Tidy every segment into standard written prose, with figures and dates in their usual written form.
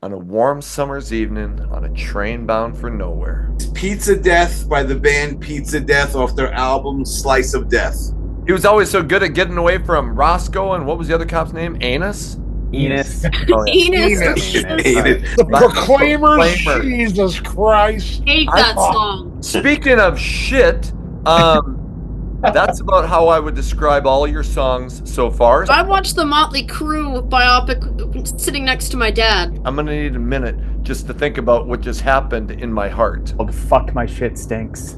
on a warm summer's evening on a train bound for nowhere. Pizza Death by the band Pizza Death off their album Slice of Death. He was always so good at getting away from Roscoe and what was the other cop's name? Anus? Enos. Oh, yeah. Enos. The Proclaimers. Proclaimers. Jesus Christ. Hate that song. Speaking of shit, that's about how I would describe all your songs so far. I watched the Motley Crue biopic sitting next to my dad. I'm gonna need a minute just to think about what just happened in my heart. Oh, fuck, my shit stinks.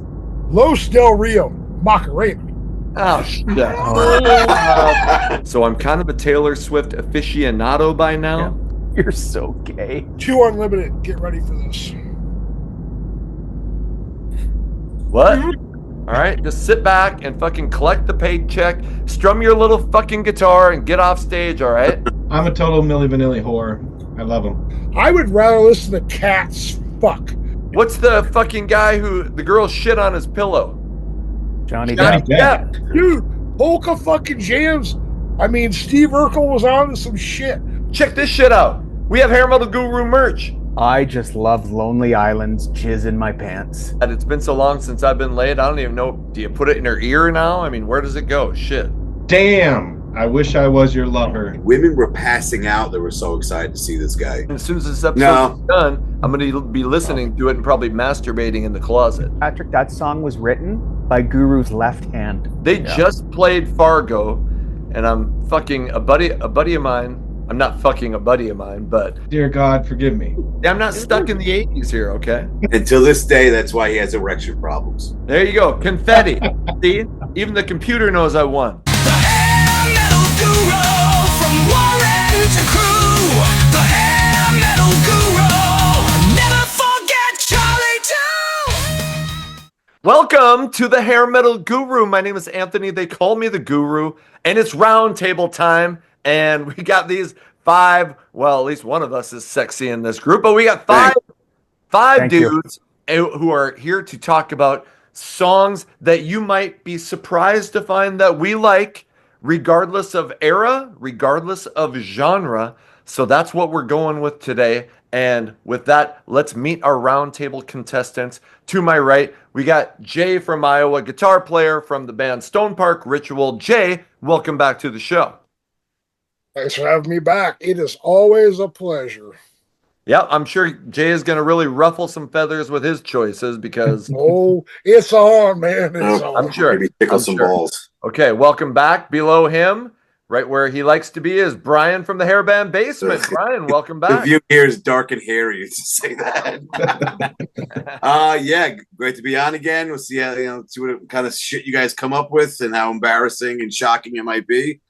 Los Del Rio. Macarena. Oh, shit. So I'm kind of a Taylor Swift aficionado by now. You're so gay. 2 Unlimited. Get ready for this. What? All right, just sit back and fucking collect the paycheck, strum your little fucking guitar, and get off stage, all right? I'm a total Milli Vanilli whore. I love him. I would rather listen to Cats. Fuck. What's the fucking guy who the girl shit on his pillow? Johnny Johnny Depp. Depp. Dude, polka fucking jams. I mean, Steve Urkel was on to some shit. Check this shit out. We have Hair Metal Guru merch. I just love Lonely Island's Jizz in My Pants. And it's been so long since I've been laid. I don't even know. Do you put it in her ear now? I mean, where does it go? Shit. Damn. I wish I was your lover. Women were passing out. They were so excited to see this guy. And as soon as this episode is done, I'm going to be listening to it and probably masturbating in the closet. Patrick, that song was written by Guru's left hand. They just played Fargo, and I'm fucking a buddy of mine. I'm not fucking a buddy of mine, but Dear God, forgive me. I'm not stuck in the 80s here, okay? Until this day, that's why he has erection problems. There you go. Confetti. See? Even the computer knows I won. Welcome to the Hair Metal Guru. My name is Anthony. They call me the Guru, and it's round table time. And we got these 5. Well, at least one of us is sexy in this group, but we got five Thank you. dudes who are here to talk about songs that you might be surprised to find that we like, regardless of era, regardless of genre. So that's what we're going with today. And with that, let's meet our roundtable contestants. To my right, we got Jay from Iowa, guitar player from the band Stone Park Ritual. Jay, welcome back to the show. Thanks for having me back. It is always a pleasure. Yeah, I'm sure Jay is going to really ruffle some feathers with his choices because... Oh, it's on, man. It's on. I'm sure. Maybe tickle some balls. Okay, welcome back. Below him, right where he likes to be, is Brian from the Hairband Basement. Brian, welcome The back. view here is dark and hairy. To say that. Yeah, great to be on again. We'll see how see what kind of shit you guys come up with and how embarrassing and shocking it might be.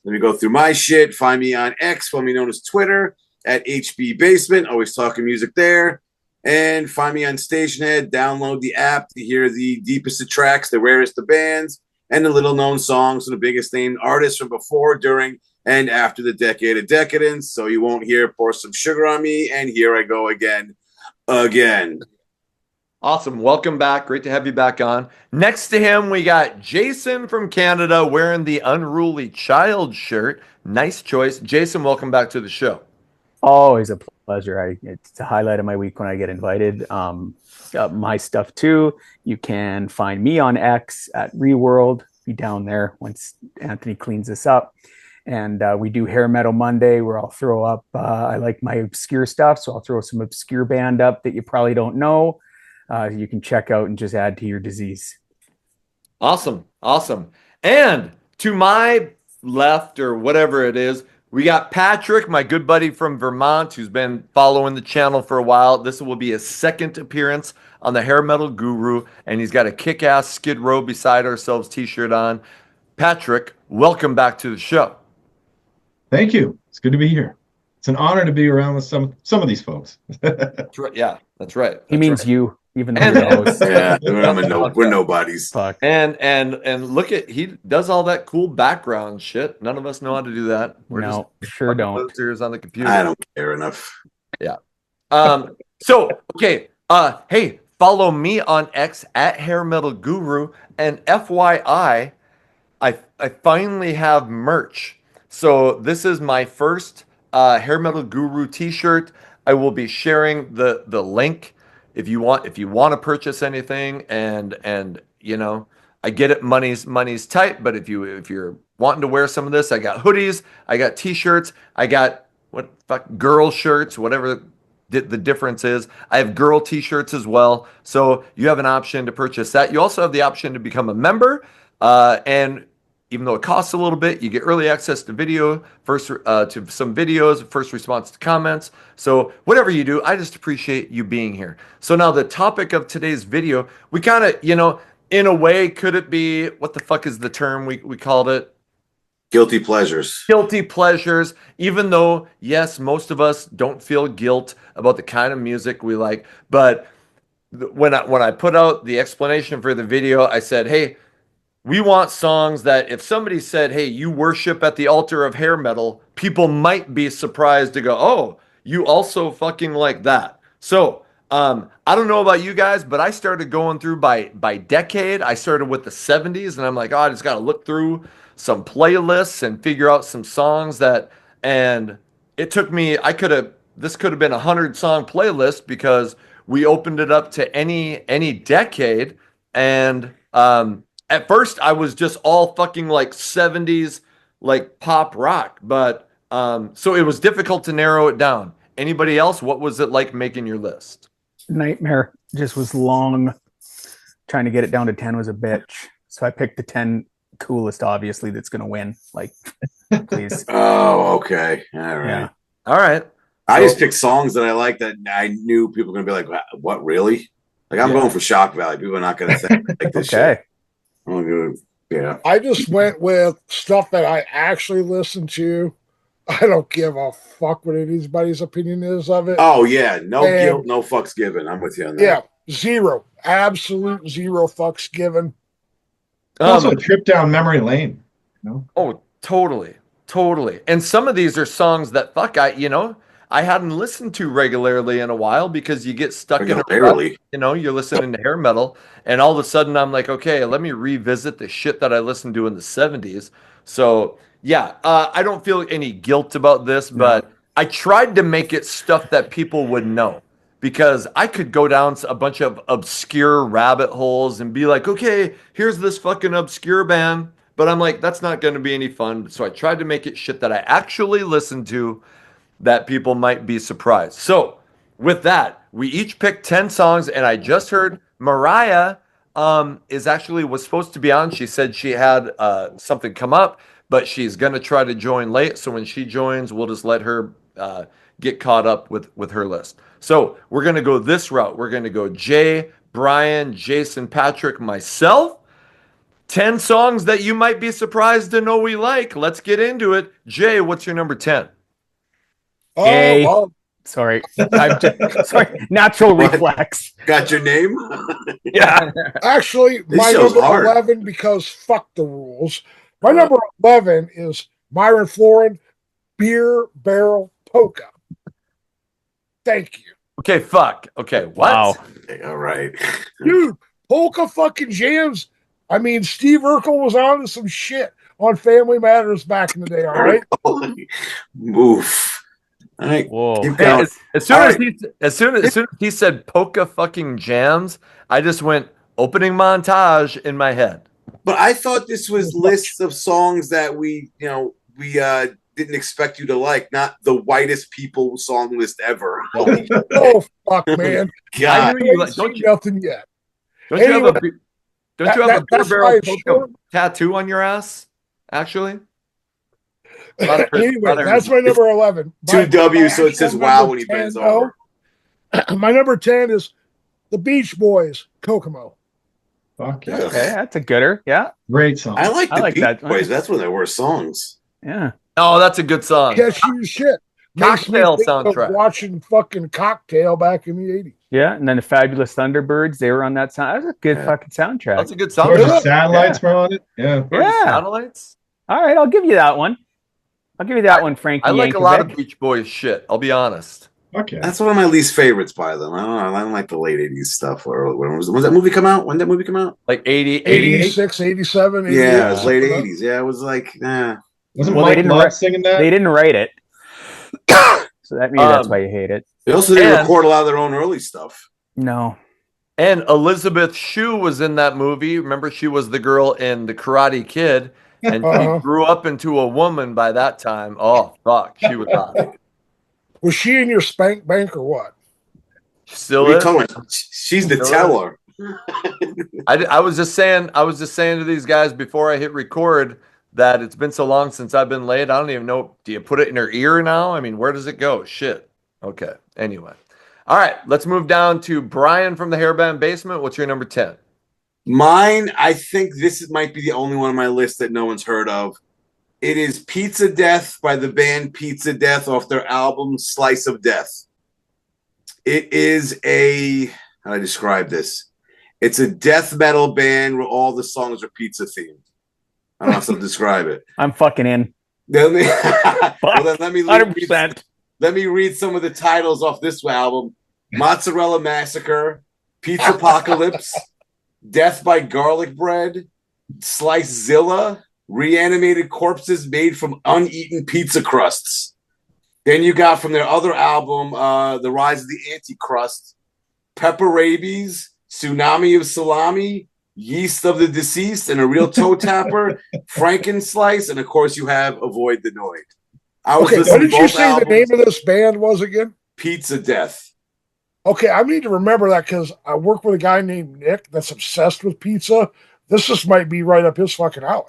Let me go through my shit. Find me on X, formerly known as Twitter, at HB Basement. Always talking music there. And find me on Stationhead. Download the app to hear the deepest of tracks, the rarest of bands, and the little known songs from the biggest named artists from before, during, and after the decade of decadence. So you won't hear Pour Some Sugar on Me, and Here I Go Again. Awesome. Welcome back. Great to have you back on. Next to him, we got Jason from Canada wearing the Unruly Child shirt. Nice choice. Jason, welcome back to the show. Always a pleasure. It's a highlight of my week when I get invited. My stuff too. You can find me on X at Reworld. Be down there once Anthony cleans this up. And we do Hair Metal Monday where I'll throw up, I like my obscure stuff, so I'll throw some obscure band up that you probably don't know. You can check out and just add to your disease. Awesome. And to my left, or whatever it is, we got Patrick, my good buddy from Vermont, who's been following the channel for a while. This will be his second appearance on the Hair Metal Guru, and he's got a kick-ass Skid Row Beside Ourselves t-shirt on. Patrick, welcome back to the show. Thank you. It's good to be here. It's an honor to be around with some of these folks. That's right. Yeah, that's right. He means right. you, even though you're the host. Yeah, we're nobodies. Fuck. And look at, he does all that cool background shit. None of us know how to do that. No, sure don't. Posters on the computer. I don't care enough. Yeah. So okay. Hey, follow me on X at Hair Metal Guru, and FYI, I finally have merch. So this is my first Hair Metal Guru t-shirt. I will be sharing the link if you want to purchase anything, and you know, I get it, money's tight, but if you're wanting to wear some of this, I got hoodies, I got t-shirts, I got what fuck girl shirts, whatever the difference is. I have girl t-shirts as well. So you have an option to purchase that. You also have the option to become a member. And even though it costs a little bit, you get early access to to some videos, first response to comments. So whatever you do, I just appreciate you being here. So now the topic of today's video, we kind of, in a way, could it be, what the fuck is the term we called it? Guilty pleasures. Guilty pleasures, even though, yes, most of us don't feel guilt about the kind of music we like. But when I put out the explanation for the video, I said, hey, we want songs that if somebody said, hey, you worship at the altar of hair metal, people might be surprised to go, oh, you also fucking like that. So I don't know about you guys, but I started going through by decade. I started with the 70s, and I'm like, oh, I just got to look through some playlists and figure out some songs and it took me, this could have been a 100-song playlist because we opened it up to any decade. And at first I was just all fucking like 70s, like pop rock, but so it was difficult to narrow it down. Anybody else? What was it like making your list? Nightmare. Just was long. Trying to get it down to 10 was a bitch. So I picked the 10 coolest, obviously, that's going to win. Like, please. Oh, okay. All right. Yeah. All right. I just picked songs that I like that I knew people were going to be like, what, really? Like, I'm going for Shock Valley. People are not going to think like this Okay. shit. I'm gonna, yeah. I just went with stuff that I actually listened to. I don't give a fuck what anybody's opinion is of it. Oh, yeah. No guilt, no fucks given. I'm with you on that. Yeah, zero. Absolute zero fucks given. Also a trip down memory lane. Oh, totally. And some of these are songs that I hadn't listened to regularly in a while because you get stuck in a rut. You're listening to hair metal, and all of a sudden I'm like, okay, let me revisit the shit that I listened to in the 70s. So yeah, I don't feel any guilt about this, but I tried to make it stuff that people would know, because I could go down a bunch of obscure rabbit holes and be like, okay, here's this fucking obscure band. But I'm like, that's not going to be any fun. So I tried to make it shit that I actually listened to that people might be surprised. So with that, we each picked 10 songs, and I just heard Mariah was supposed to be on. She said she had something come up, but she's going to try to join late. So when she joins, we'll just let her get caught up with her list. So we're going to go this route. We're going to go Jay, Brian, Jason, Patrick, myself. 10 songs that you might be surprised to know we like. Let's get into it. Jay, what's your number 10? Yay. Oh, Sorry. Sorry. Natural reflex. Got your name? Yeah. actually, This my show's number hard. 11, because fuck the rules. My number 11 is Myron Florin, Beer Barrel Polka. Thank you. Okay, fuck. Okay, what? Wow. All right. Dude, polka fucking jams. I mean, Steve Urkel was on to some shit on Family Matters back in the day, all right? Oof. All right. Whoa. Keep Hey, going. as soon as he said polka fucking jams, I just went opening montage in my head. But I thought this was lists of songs that we didn't expect you to like, not the whitest people song list ever. Holy Oh, fuck, man. God. I knew you I like, ain't don't seen you nothing yet. don't you have a Anyway, don't you have a beer that's barrel my polka short- tattoo on your ass? Actually, A lot of Anyway, her- that's my number 11. Two W's, so it says actual wow number when he 10, bends though, over. My number 10 is the Beach Boys, Kokomo. Fuck yeah. Okay, that's a gooder. Yeah. Great song. I like I the like Beach that. Boys. That's one of their worst songs. Yeah. Oh, that's a good song. Catch you shit. Makes me Cocktail think soundtrack. of watching fucking Cocktail back in the 80s. Yeah. And then the Fabulous Thunderbirds, they were on that sound. That was a good Yeah. fucking soundtrack. That's a good Georgia soundtrack. Satellites were on it. Yeah. Georgia Yeah. Satellites. All right, I'll give you that one. I'll give you that one, Frankie. I like a lot of Yankovic. Beach Boys shit. I'll be honest. Fuck yeah. That's one of my least favorites by them. I don't know. I don't like the late 80s stuff. Or when was that movie come out? When did that movie come out? Like 80, 86, 87, 88. Yeah, it was late something like 80s. Yeah, it was like, Wasn't Well, they Mike didn't Love write- singing that? They didn't write it. So maybe that's why you hate it. They also didn't record a lot of their own early stuff. No. And Elizabeth Shue was in that movie. Remember, she was the girl in The Karate Kid, and she grew up into a woman by that time. Oh, fuck. She was hot. Was she in your spank bank or what? Still is. She's the teller. I was just saying to these guys before I hit record that it's been so long since I've been laid. I don't even know. Do you put it in her ear now? I mean, where does it go? Shit. Okay. Anyway. All right. Let's move down to Brian from the Hairband Basement. What's your number 10? Mine, I think this might be the only one on my list that no one's heard of. It is Pizza Death by the band Pizza Death off their album Slice of Death. It is how do I describe this? It's a death metal band where all the songs are pizza themed. I don't know how to describe it. I'm fucking in. Well, then let me 100%. Let me read some of the titles off this album. Mozzarella Massacre, Pizza Apocalypse, Death by Garlic Bread, Slicezilla, Reanimated Corpses Made from Uneaten Pizza Crusts. Then you got from their other album, The Rise of the Antichrust, Pepper Rabies, Tsunami of Salami, Yeast of the Deceased, and A Real Toe Tapper, Frankenslice, and of course you have Avoid the Noid. What did you say the name of this band was again? Pizza Death. Okay, I need to remember that because I work with a guy named Nick that's obsessed with pizza. This just might be right up his fucking alley.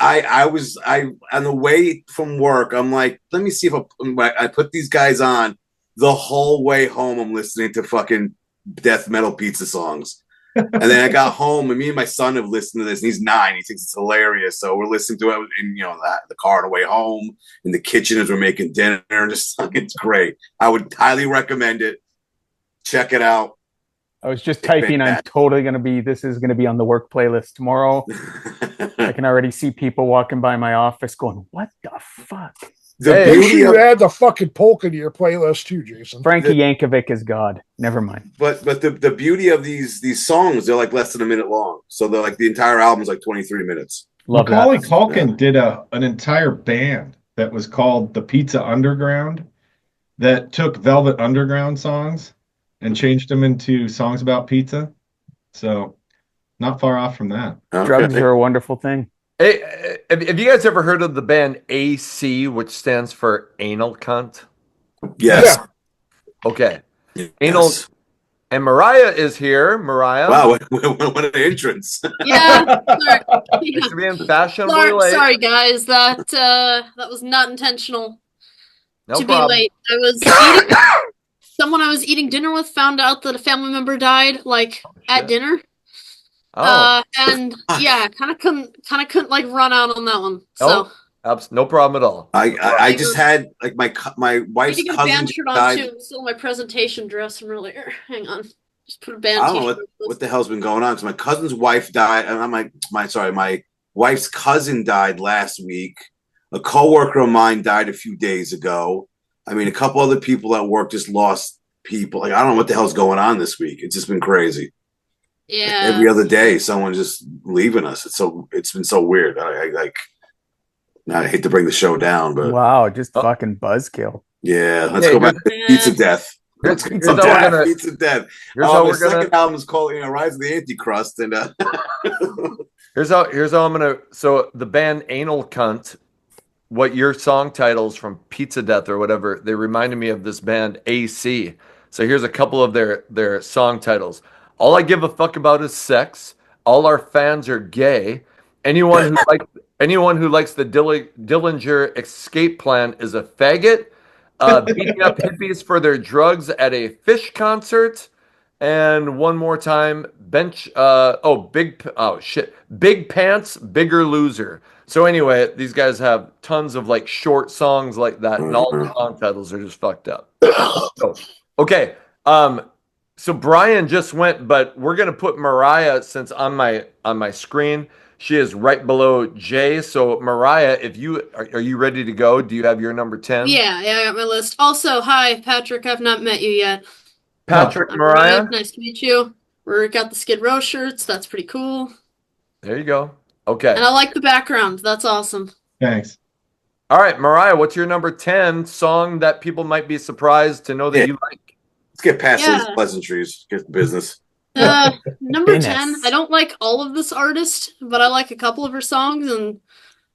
I was on the way from work. I'm like, let me see if I put these guys on. The whole way home, I'm listening to fucking death metal pizza songs. And then I got home, and me and my son have listened to this, and he's 9. He thinks it's hilarious. So we're listening to it in the car on the way home, in the kitchen as we're making dinner. Just it's great. I would highly recommend it. Check it out. I was just typing. This is gonna be on the work playlist tomorrow. I can already see people walking by my office going, "What the fuck?" Make sure you add the fucking polka to your playlist too, Jason. Frankie Yankovic is God. Never mind. But the beauty of these songs, they're like less than a minute long. So they're like the entire album's like 23 minutes. Macaulay Culkin did an entire band that was called the Pizza Underground that took Velvet Underground songs and changed them into songs about pizza. So not far off from that. Okay. Drugs are a wonderful thing. Hey, have you guys ever heard of the band AC, which stands for Anal Cunt? Yes. Yeah. Okay. Yes. Anal. And Mariah is here. Mariah. Wow, what an entrance. Yeah. Sorry. Thanks for being fashionably late. Sorry, guys. That was not intentional no to problem. be late. I was eating. Someone I was eating dinner with found out that a family member died, at dinner. And yeah, kind of couldn't like run out on that one. So no problem at all. I just had like my wife's cousin band shirt on too. Still my presentation dress from earlier. Hang on, just put a band. I don't know what the hell's been going on. So my cousin's wife died, and I'm my wife's cousin died last week. A coworker of mine died a few days ago. I mean, a couple other people at work just lost people. Like, I don't know what the hell's going on this week. It's just been crazy. Yeah. Like, every other day, someone's just leaving us. It's been so weird. I hate to bring the show down, but wow, just fucking buzzkill. Yeah, let's go back to Pizza Death. Pizza Death. The second album is called Rise of the Antichrust, and here's how I'm gonna. So the band Anal Cunt. What your song titles from Pizza Death or whatever, they reminded me of this band AC. So here's a couple of their song titles. All I give a fuck about is sex. All our fans are gay. Anyone who likes the Dillinger Escape Plan is a faggot. Beating up hippies for their drugs at a Fish concert. And one more time, Big Pants, Bigger Loser. So anyway, these guys have tons of like short songs like that, and all the song titles are just fucked up. Okay. So Brian just went, but we're gonna put Mariah, since on my screen, she is right below Jay. So Mariah, are you ready to go? Do you have your number 10? Yeah, I got my list. Also, hi Patrick, I've not met you yet. Patrick, Mariah. Nice to meet you. We got the Skid Row shirts. That's pretty cool. There you go. Okay. And I like the background. That's awesome. Thanks. All right, Mariah, what's your number 10 song that people might be surprised to know that you like? Let's get past Yeah. those pleasantries. Get to business. Number Business. 10. I don't like all of this artist, but I like a couple of her songs, and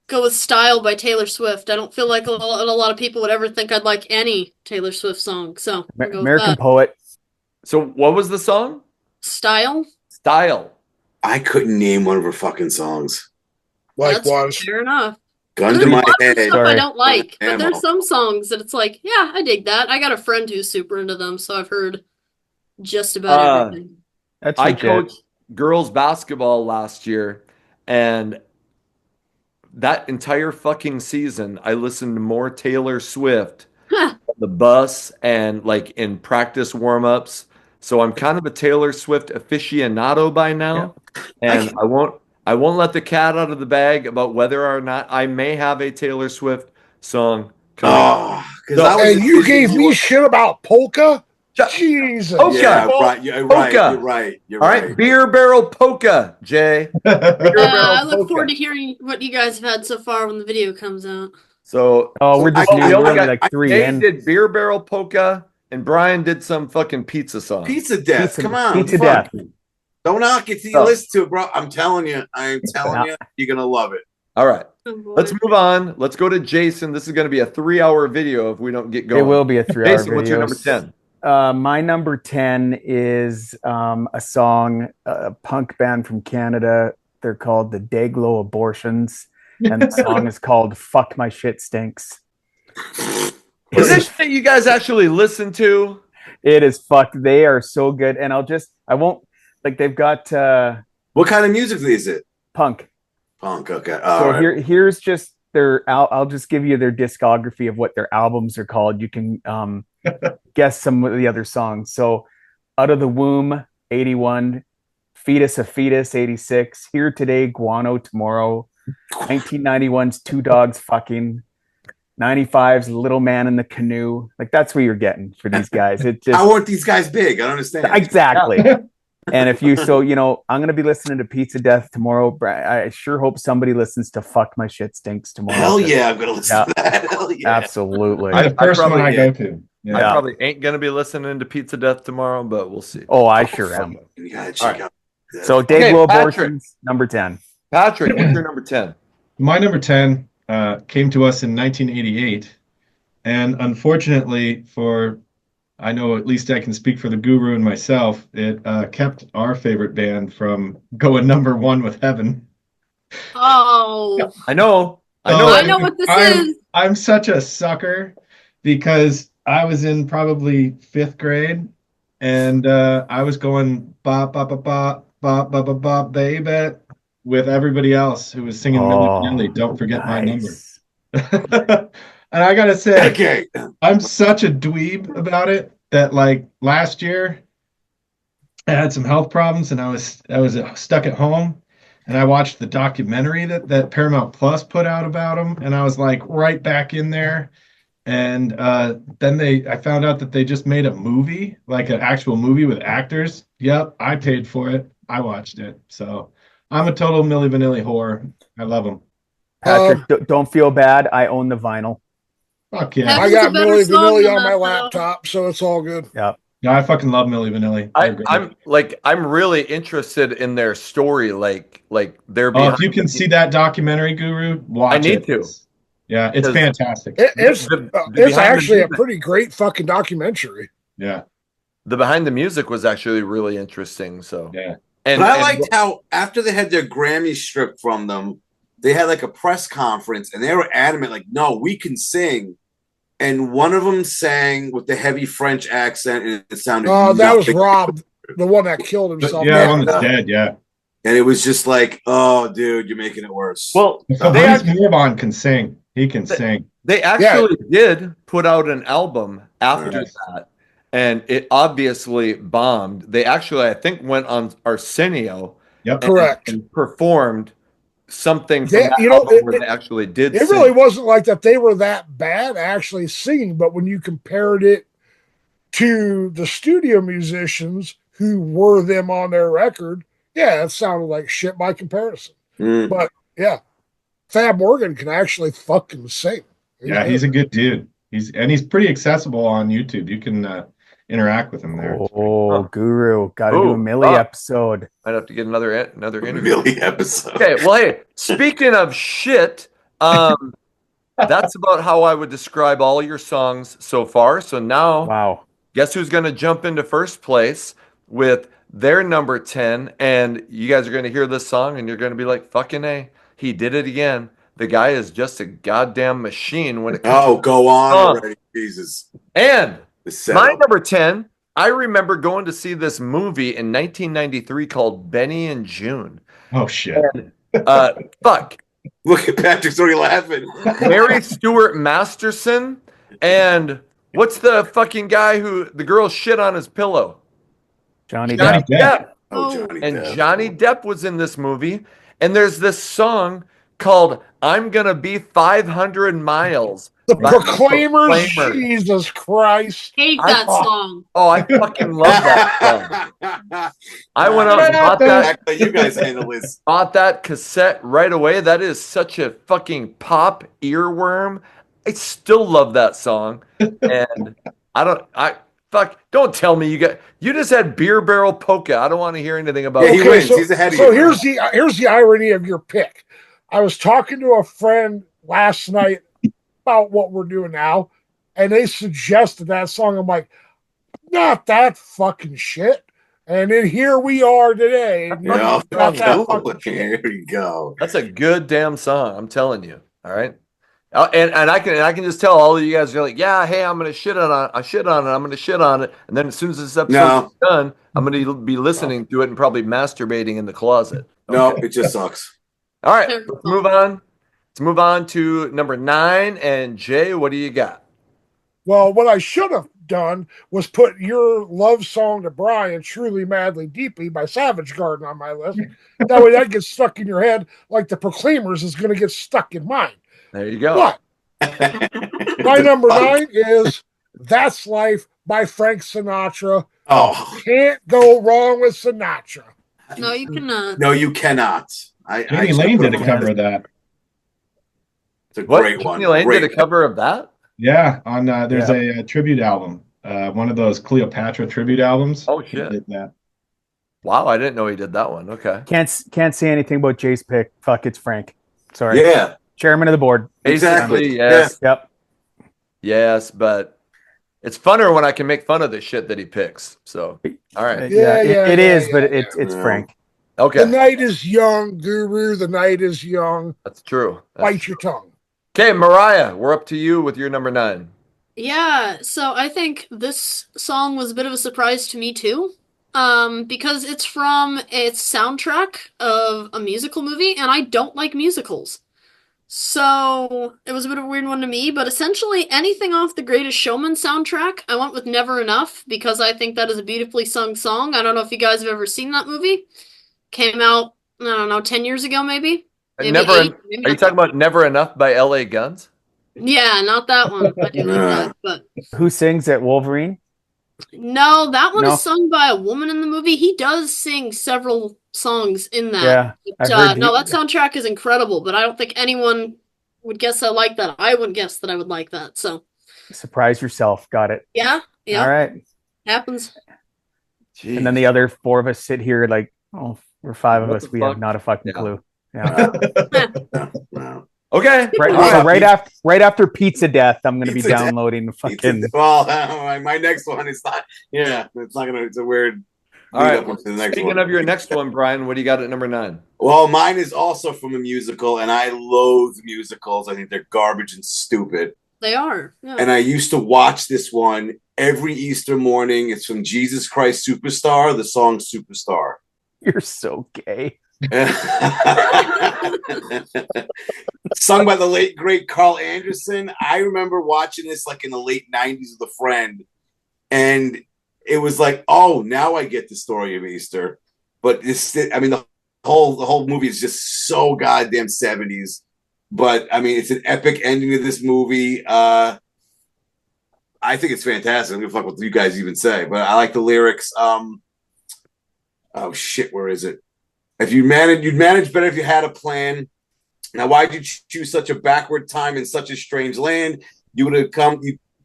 go with Style by Taylor Swift. I don't feel like a lot of people would ever think I'd like any Taylor Swift song, so I'll go with American that. Poet. So what was the song? Style? Style. I couldn't name one of her fucking songs. Likewise. Fair enough. Gun to There's my lots of head. stuff I Sorry. don't like, but Ammo. there's some songs that it's like, yeah, I dig that. I got a friend who's super into them, so I've heard just about everything. That's I legit. coached girls basketball last year, and that entire fucking season, I listened to more Taylor Swift on the bus and like in practice warm-ups. So I'm kind of a Taylor Swift aficionado by now, and I won't let the cat out of the bag about whether or not I may have a Taylor Swift song coming up. Oh, because I was And just you thinking gave me shit about polka? Jesus. Okay. Yeah, right. You're right. Polka. You're right. You're All right. right, beer barrel polka, Jay. Beer barrel I look polka. forward to hearing what you guys have had so far when the video comes out. So, Oh, we're just I- new. I- We're I- only like three Jay in. did beer barrel polka, and Brian did some fucking pizza song. Pizza death. Pizza- Come on. Pizza fuck. death. Don't knock it till you Oh. listen to it, bro. I'm telling you. You're going to love it. All right, Oh, boy. let's move on. Let's go to Jason. This is going to be a 3-hour video if we don't get going. It will be a 3-hour Jason, what's your number 10? My number 10 is a song, a punk band from Canada. They're called the Dayglow Abortions, and the song is called "Fuck My Shit Stinks." Is this that you guys actually listen to? It is fucked. They are so good, and I won't like. They've got What kind of music is it? punk. Punk. Okay. So All right. here's just their. I'll just give you their discography of what their albums are called. You can guess some of the other songs. So, Out of the Womb, 81, Fetus a Fetus, 86, Here Today, Guano Tomorrow, 1991's Two Dogs Fucking, 95's Little Man in the Canoe. Like, that's what you're getting for these guys. It just How weren't these guys big? I don't understand. exactly. And if you, so, I'm going to be listening to Pizza Death tomorrow. I sure hope somebody listens to Fuck My Shit Stinks tomorrow. Hell yeah, I'm going to listen to that. Hell yeah. Absolutely. The first one probably I am. go to. I Yeah. probably ain't going to be listening to Pizza Death tomorrow, but we'll see. Oh, I sure am. You got to check All out. So, Okay, Dayglow Patrick. Abortions, number 10. Patrick, what's your number 10? My number 10 came to us in 1988. And unfortunately, I know at least I can speak for the guru and myself, it kept our favorite band from going number 1 with Heaven. Oh, I know. I know what this is. I'm such a sucker because I was in probably 5th grade and I was going ba ba ba ba ba ba ba ba baby with everybody else who was singing Milli Vanilli. Don't forget my number. And I gotta say, Okay. I'm such a dweeb about it that like last year I had some health problems and I was stuck at home and I watched the documentary that Paramount Plus put out about them and I was like right back in there. And then I found out that they just made a movie, like an actual movie with actors. Yep, I paid for it. I watched it. So I'm a total Milli Vanilli whore. I love them. Patrick, don't feel bad. I own the vinyl. Fuck yeah. I Heaven's got a better Milli song Vanilli than on my that, though. laptop, so it's all good. Yeah. Yeah, I fucking love Milli Vanilli. They're great. I'm really interested in their story. Like they're Oh, behind. if you can see that documentary, Guru, watch I need it. to. Yeah, it's Because- fantastic. It's behind it's the actually a music- pretty great fucking documentary. Yeah, The behind the music was actually really interesting. So yeah. and But I and- liked how after they had their Grammy stripped from them, they had like a press conference and they were adamant, like, no, we can sing. And one of them sang with the heavy French accent and it sounded That was nothing. Rob, the one that killed himself. Yeah, the one that's dead, yeah. And it was just like, oh, dude, you're making it worse. well, So they Hans actually, Morvan can sing. He can sing. they actually did put out an album after Yes. that, and it obviously bombed. They actually, I think, went on Arsenio Yep. Correct. and performed something from Yeah, that you know, album it- where they actually did. It sing. really wasn't like that they were that bad actually singing, but when you compared it to the studio musicians who were them on their record, yeah, it sounded like shit by comparison. Mm. But yeah, Fab Morgan can actually fucking sing. Yeah, he's a good dude. He's pretty accessible on YouTube. You can interact with him there. Oh, Guru, got to do a Millie episode. Might have to get another interview. Millie episode. Okay, well, hey, speaking of shit, that's about how I would describe all your songs so far. So now, wow, guess who's going to jump into first place with their number 10? And you guys are going to hear this song and you're going to be like, fucking A, he did it again. The guy is just a goddamn machine when it comes to go on already, Jesus. And my number 10, I remember going to see this movie in 1993 called Benny and June. Oh, shit. And, fuck. Look at Patrick's already laughing. Mary Stuart Masterson. And what's the fucking guy who the girl shit on his pillow? Johnny Depp. Johnny Depp was in this movie. And there's this song called I'm Gonna Be 500 Miles. The Proclaimers. Jesus Christ. Hate that song. Oh, I fucking love that song. I went out and bought that. You guys handle this. Bought that cassette right away. That is such a fucking pop earworm. I still love that song. And don't tell me you just had Beer Barrel Polka. I don't want to hear anything about it. He wins. He's ahead of you. So here's the irony of your pick. I was talking to a friend last night about what we're doing now, and they suggested that song. I'm like, not that fucking shit. And then here we are today. Here you go. That's a good damn song. I'm telling you. All right. And I can just tell all of you guys are like, yeah, hey, I'm gonna shit on it. I'm gonna shit on it. And then as soon as this episode is done, I'm gonna be listening to it and probably masturbating in the closet. Okay. No, it just sucks. All right, let's move on. Let's move on to number 9. And Jay, what do you got? Well, what I should have done was put your love song to Brian, Truly, Madly, Deeply by Savage Garden on my list. That way that gets stuck in your head like the Proclaimers is going to get stuck in mine. There you go. But my number 9 is That's Life by Frank Sinatra. Oh. Can't go wrong with Sinatra. No, you cannot. No, you cannot. Jenny Lane did a cover of that. It's a great one. Jenny Lane did a cover of that? Yeah, on there's a tribute album, one of those Cleopatra tribute albums. Oh shit! Did that. Wow, I didn't know he did that one. Okay. Can't say anything about Jay's pick. Fuck, it's Frank. Sorry. Yeah. Chairman of the board. Exactly. Yes. Yeah. Yep. Yes, but it's funner when I can make fun of the shit that he picks. So, all right. It is, but it's Frank. Okay. The night is young, Guru. The night is young. That's true. Bite your tongue. Okay, Mariah, we're up to you with your number 9. Yeah, so I think this song was a bit of a surprise to me too, because it's from its soundtrack of a musical movie, and I don't like musicals. So it was a bit of a weird one to me, but essentially anything off the Greatest Showman soundtrack, I went with Never Enough, because I think that is a beautifully sung song. I don't know if you guys have ever seen that movie. Came out, I don't know, 10 years ago maybe? Are you talking about Never Enough by LA Guns? Yeah, not that one. I do like that. But who sings at Wolverine? No, that one is sung by a woman in the movie. He does sing several songs in that. Yeah, but, no, that soundtrack is incredible, but I don't think anyone would guess I like that. I would guess that I would like that. So surprise yourself. Got it. Yeah. All right. Happens. Jeez. And then the other 4 of us sit here like, we're 5 of us. We have not a fucking clue. Yeah. Okay. Right after Pizza Death, I'm going to be downloading the fucking. Well, my next one is not. Yeah, it's not gonna. It's a weird. All right. Speaking of your next one, Brian, what do you got at number 9? Well, mine is also from a musical, and I loathe musicals. I think they're garbage and stupid. They are. Yeah. And I used to watch this one every Easter morning. It's from Jesus Christ Superstar, the song Superstar. You're so gay. Sung by the late great Carl Anderson. I remember watching this like in the late 90s with a friend, and it was like, oh, now I get the story of Easter. But this, I mean, the whole movie is just so goddamn 70s. But I mean, it's an epic ending to this movie. I think it's fantastic. I'm gonna fuck what you guys even say, but I like the lyrics. Oh shit, where is it? If you'd manage better if you had a plan. Now, why'd you choose such a backward time in such a strange land? You would have come.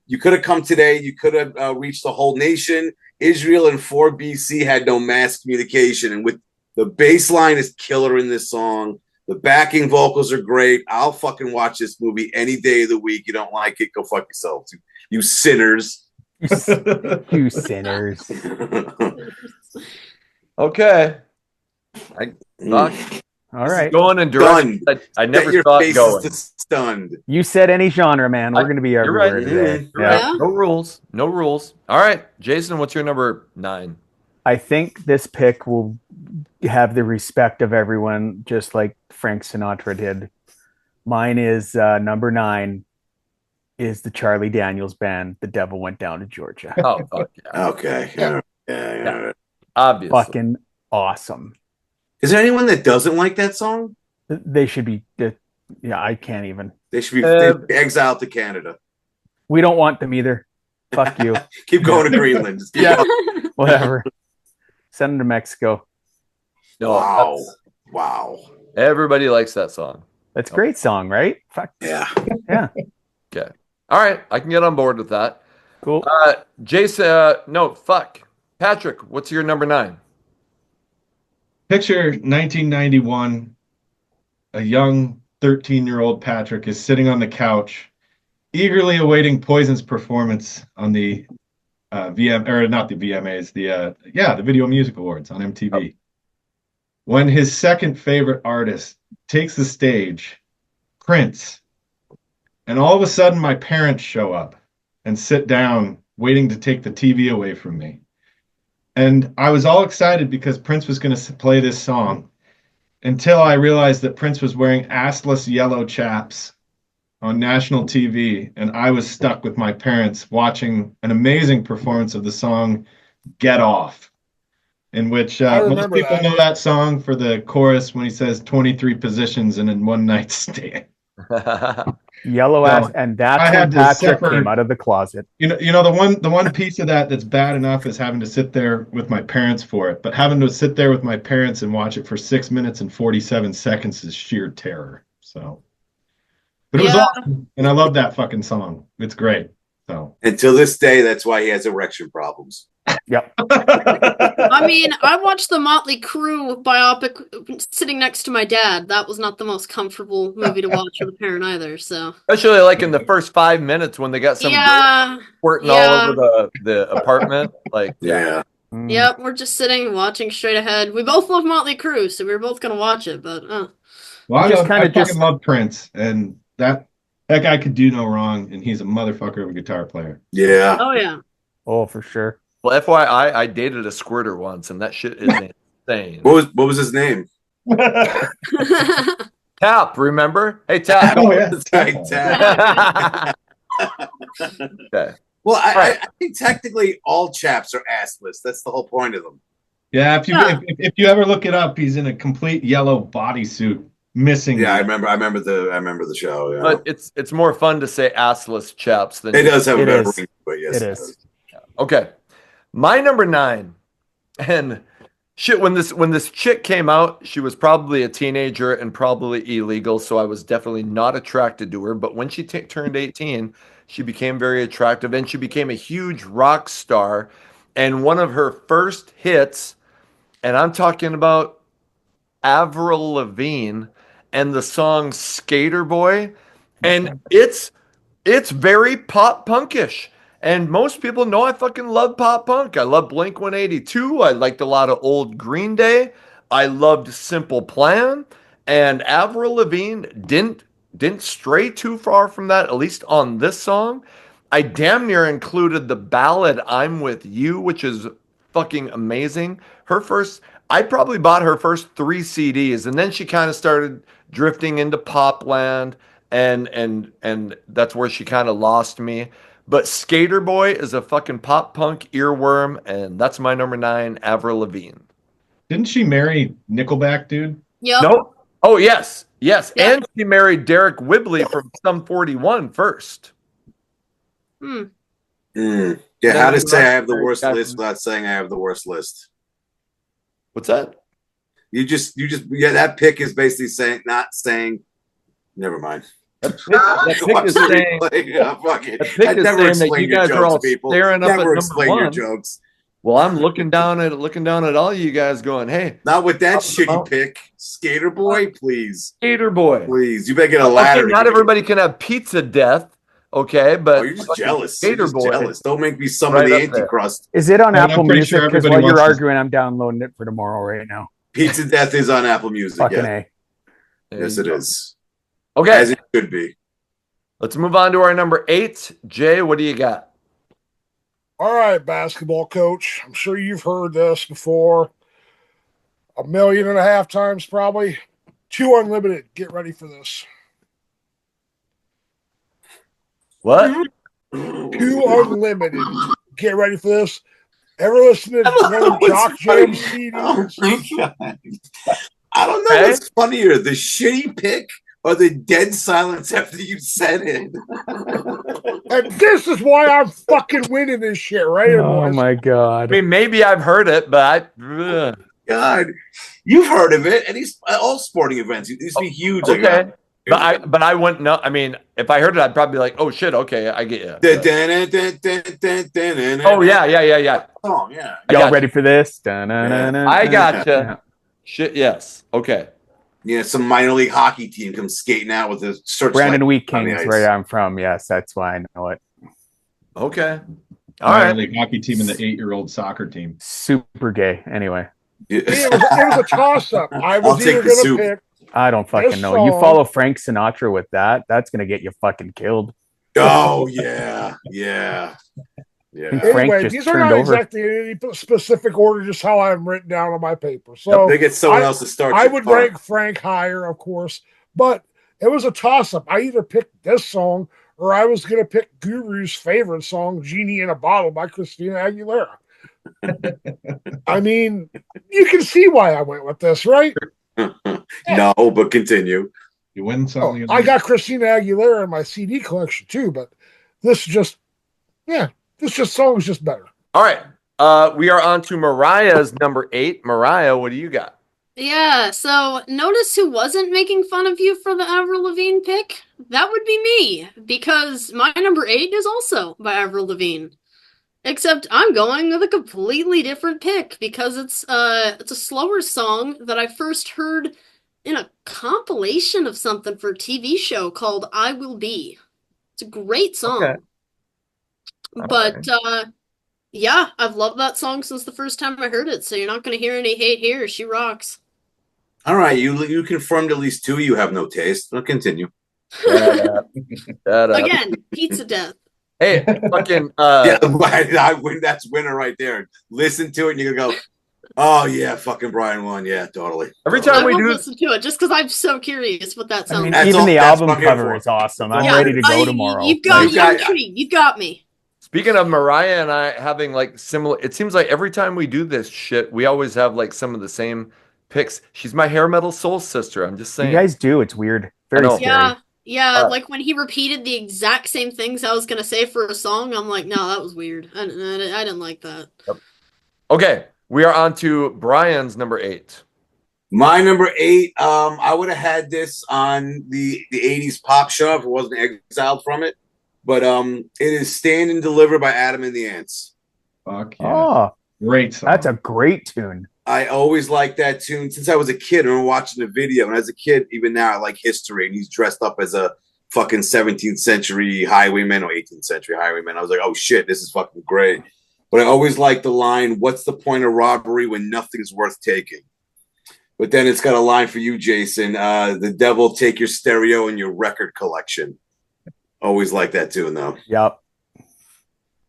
You could have come today. You could have reached the whole nation. Israel in 4 BC had no mass communication, and with the bass line is killer in this song. The backing vocals are great. I'll fucking watch this movie any day of the week. You don't like it? Go fuck yourselves, you sinners. You sinners. Okay. All right. Going in direction I never saw it going. Stunned. You said any genre, man. We're going to be everywhere today. Right. No rules. No rules. All right. Jason, what's your number 9? I think this pick will have the respect of everyone, just like Frank Sinatra did. Mine is number 9 is the Charlie Daniels Band, The Devil Went Down to Georgia. Oh, fuck yeah. Okay. Yeah. Obviously. Fucking awesome. Is there anyone that doesn't like that song? They should be, I can't even. They should be exiled to Canada. We don't want them either. Fuck you. Keep going to Greenland. Yeah, whatever. Send them to Mexico. No, wow. Everybody likes that song. That's a great song, right? Fuck. Yeah. Okay. All right. I can get on board with that. Cool. Jason, no, fuck. Patrick, what's your number 9? Picture 1991. A young 13-year-old Patrick is sitting on the couch, eagerly awaiting Poison's performance on the not the VMAs, the Video Music Awards on MTV. When his second favorite artist takes the stage, Prince, and all of a sudden my parents show up and sit down, waiting to take the TV away from me. And I was all excited because Prince was going to play this song until I realized that Prince was wearing assless yellow chaps on national TV, and I was stuck with my parents watching an amazing performance of the song Get Off, in which most people know that song for the chorus when he says 23 positions in a one night stand. Yellow ass, and that's when Patrick came out of the closet. You know the one piece of that that's bad enough is having to sit there with my parents for it, but having to sit there with my parents and watch it for 6 minutes and 47 seconds is sheer terror. So, but it was awesome, and I love that fucking song. It's great. So until this day, that's why he has erection problems. Yep. I mean, I watched the Motley Crue biopic sitting next to my dad. That was not the most comfortable movie to watch with a parent either. So, especially like in the first 5 minutes when they got some squirting all over the apartment. Like, yeah. Yep, we're just sitting watching straight ahead. We both love Motley Crue, so we were both gonna watch it. But well, I fucking love Prince, and that guy could do no wrong, and he's a motherfucker of a guitar player. Yeah. Oh yeah. Oh, for sure. Well, FYI, I dated a squirter once, and that shit is insane. What was his name? Tap, remember? Hey, Tap. Oh, yeah. Tap. Okay. Well, I think technically all chaps are assless. That's the whole point of them. Yeah, if you ever look it up, he's in a complete yellow bodysuit, missing. Yeah, I remember the show. Yeah. But it's more fun to say assless chaps than it does have a better ring, but yes, it is. Okay. My number 9, and shit, when this chick came out, she was probably a teenager and probably illegal, so I was definitely not attracted to her. But when she turned 18, she became very attractive, and she became a huge rock star. And one of her first hits, and I'm talking about Avril Lavigne and the song Skater Boy, and it's very pop punkish. And most people know I fucking love pop punk. I love Blink-182. I liked a lot of old Green Day. I loved Simple Plan. And Avril Lavigne didn't stray too far from that, at least on this song. I damn near included the ballad I'm With You, which is fucking amazing. I probably bought her first 3 CDs, and then she kind of started drifting into Popland, and that's where she kind of lost me. But Skater Boy is a fucking pop punk earworm, and that's my number 9, Avril Lavigne. Didn't she marry Nickelback, dude? Yep. No. Oh, yes. Yep. And she married Derek Whibley from Sum 41 first. Yeah, how to say I have the worst list without saying I have the worst list. What's that? You just that pick is basically not saying Never mind. That pick is saying, that you guys are all staring up at number one. Your jokes. Well, I'm looking down at all you guys going, hey. Not with that shitty pick. Skater Boy, please. Skater Boy. Please. You better get a ladder. Okay, not everybody can have pizza death. Okay, but you're just jealous. Skater Boy. Jealous. Don't make me summon the Antichrist. Is it on Apple Music? Because while you're arguing, I'm downloading it for tomorrow right now. Pizza Death is on Apple Music. Fucking A. Yes, it is. Okay. As it should be. Let's move on to our number 8. Jay, what do you got? All right, basketball coach. I'm sure you've heard this before 1.5 million times, probably. 2 Unlimited. Get ready for this. What? 2 Unlimited. Get ready for this. Ever listen to one of Jock Jam CDs? I don't know what's funnier, the shitty pick or the dead silence after you said it. And this is why I'm fucking winning this shit, right? Oh my God. I mean, maybe I've heard it, but God, you've heard of it, and he's all sporting events. He used to be huge. Okay. But I wouldn't know. I mean, if I heard it, I'd probably be like, oh shit, okay, I get you. Oh yeah. Oh yeah. Y'all ready for this? I gotcha. Shit, yes. Okay. Yeah, some minor league hockey team comes skating out with a search. Brandon Wheat Kings, where I'm from. Yes, that's why I know it. Okay. Minor league hockey team and the 8-year-old soccer team. Super gay. Anyway. It was a toss-up. I was either going to pick. I don't fucking know. Song. You follow Frank Sinatra with that, that's going to get you fucking killed. Oh, yeah. Yeah. Anyway, these are not exactly in any specific order, just how I'm written down on my paper. So they get someone else to start. I would rank Frank higher, of course, but it was a toss-up. I either picked this song or I was going to pick Guru's favorite song, Genie in a Bottle by Christina Aguilera. I mean, you can see why I went with this, right? No, but continue. You win something. I got Christina Aguilera in my CD collection too, but this song is just better. All right. We are on to Mariah's number 8. Mariah, what do you got? Yeah, so notice who wasn't making fun of you for the Avril Lavigne pick? That would be me, because my number 8 is also by Avril Lavigne. Except I'm going with a completely different pick because it's a slower song that I first heard in a compilation of something for a TV show called I Will Be. It's a great song. Okay. But yeah, I've loved that song since the first time I heard it, so you're not going to hear any hate here. She rocks. All right, you confirmed at least 2 you have no taste. I'll continue. Again, pizza death. Hey, fucking yeah, I win. That's winner right there. Listen to it and you go, oh yeah, fucking Brian won. Yeah, totally. Every time we do listen to it just because I'm so curious what that sounds like. Even the album cover is awesome. I'm ready to go tomorrow. You've got me. You got me. Speaking of Mariah and I having like similar, it seems like every time we do this shit, we always have like some of the same picks. She's my hair metal soul sister. I'm just saying. You guys do. It's weird. Very scary. Yeah, like when he repeated the exact same things I was going to say for a song, I'm like, no, that was weird. I didn't like that. Yep. Okay, we are on to Brian's number 8. My number 8, I would have had this on the 80s pop show if it wasn't exiled from it. But it is Stand and Deliver by Adam and the Ants. Fuck yeah. Oh, great song. That's a great tune. I always liked that tune since I was a kid. I remember watching the video, and as a kid, even now, I like history. And he's dressed up as a fucking 17th century highwayman or 18th century highwayman. I was like, oh shit, this is fucking great. But I always liked the line, "What's the point of robbery when nothing's worth taking?" But then it's got a line for you, Jason. The devil take your stereo and your record collection. Always like that tune, though. Yep.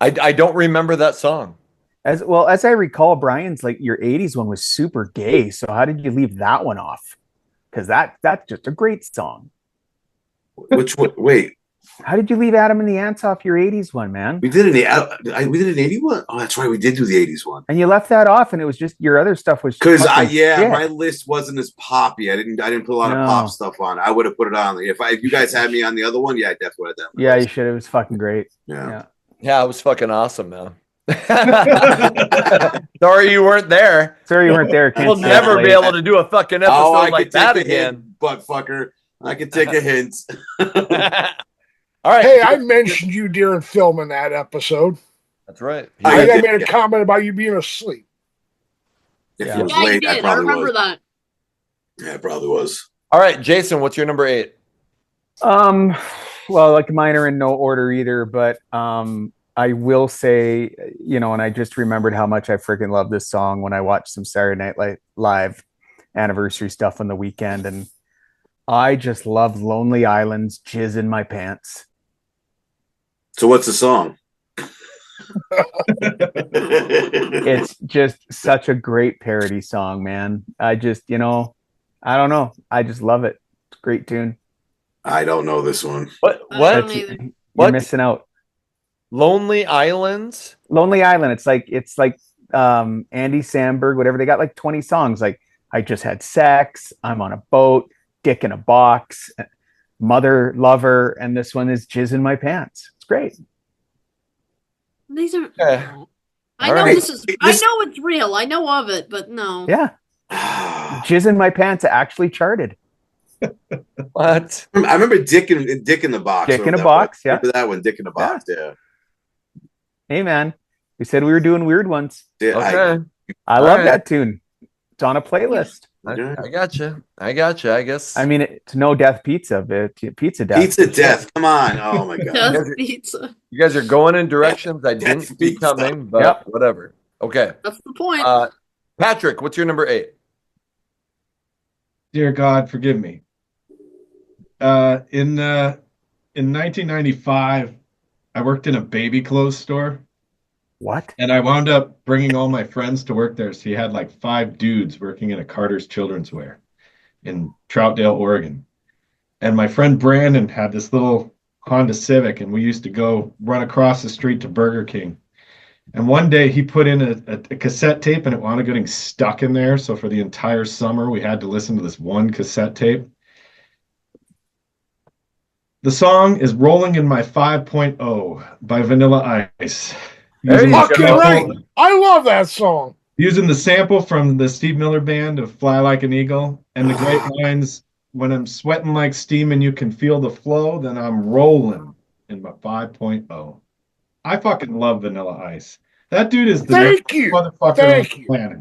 I don't remember that song. As I recall, Brian's like your 80s one was super gay. So how did you leave that one off? Because that's just a great song. Which one? Wait. How did you leave Adam and the Ants off your 80s one, man? We did an 81. Oh, that's right. We did do the 80s one. And you left that off, and it was just your other stuff was because my list wasn't as poppy. I didn't put a lot of pop stuff on. I would have put it on. If you guys had me on the other one, yeah, I definitely would have done. Yeah, you should. It was fucking great. Yeah, it was fucking awesome, man. Sorry you weren't there. We'll never be able to do a fucking episode like that again. Butt fucker. I can take a hint. All right. Hey, I mentioned you during filming that episode. That's right. I I did, made a comment about you being asleep. If Yeah. it was Yeah, you late, I did. I probably remember was. that. Yeah, it probably was. All right, Jason, what's your number 8? Well, like mine are in no order either, but I will say, and I just remembered how much I freaking love this song when I watched some Saturday Night Live anniversary stuff on the weekend, and I just love Lonely Island's Jizz in My Pants. So what's the song? It's just such a great parody song, man. I just, I don't know. I just love it. It's a great tune. I don't know this one. What? I don't either. You're What? missing out. Lonely Islands? Lonely Island. It's like Andy Samberg, whatever. They got like 20 songs. Like I just had sex, I'm on a boat, dick in a box, mother lover, and this one is Jizz in My Pants. It's great. These are. Okay. I All know right. this is. I know it's real. I know of it, but no. Yeah. Jizz in My Pants actually charted. What? I remember Dick in the Box. Dick in a Remember that Box, one? yeah. Remember that one, Dick in the Box, yeah. Hey man, we said we were doing weird ones. Yeah, Okay. I All love right. that tune. It's on a playlist. I gotcha. I guess. I mean, it's no death pizza, but pizza death. Pizza Death. Come on. Oh my god. Just pizza. you guys are going in directions I didn't see Pizza. coming, but Yep. whatever. Okay. That's the point. Patrick, what's your number 8? Dear God, forgive me. In 1995, I worked in a baby clothes store, What? and I wound up bringing all my friends to work there. So you had like 5 dudes working in a Carter's Children's Wear in Troutdale, Oregon. And my friend Brandon had this little Honda Civic, and we used to go run across the street to Burger King. And one day he put in a cassette tape, and it wound up getting stuck in there. So for the entire summer, we had to listen to this one cassette tape. The song is Rolling in My 5.0 by Vanilla Ice. There you Fucking go. right. I love that song. Using the sample from the Steve Miller Band of Fly Like an Eagle and the great lines, when I'm sweating like steam and you can feel the flow, then I'm rolling in my 5.0. I fucking love Vanilla Ice. That dude is the Thank you. motherfucker Thank on the you. planet.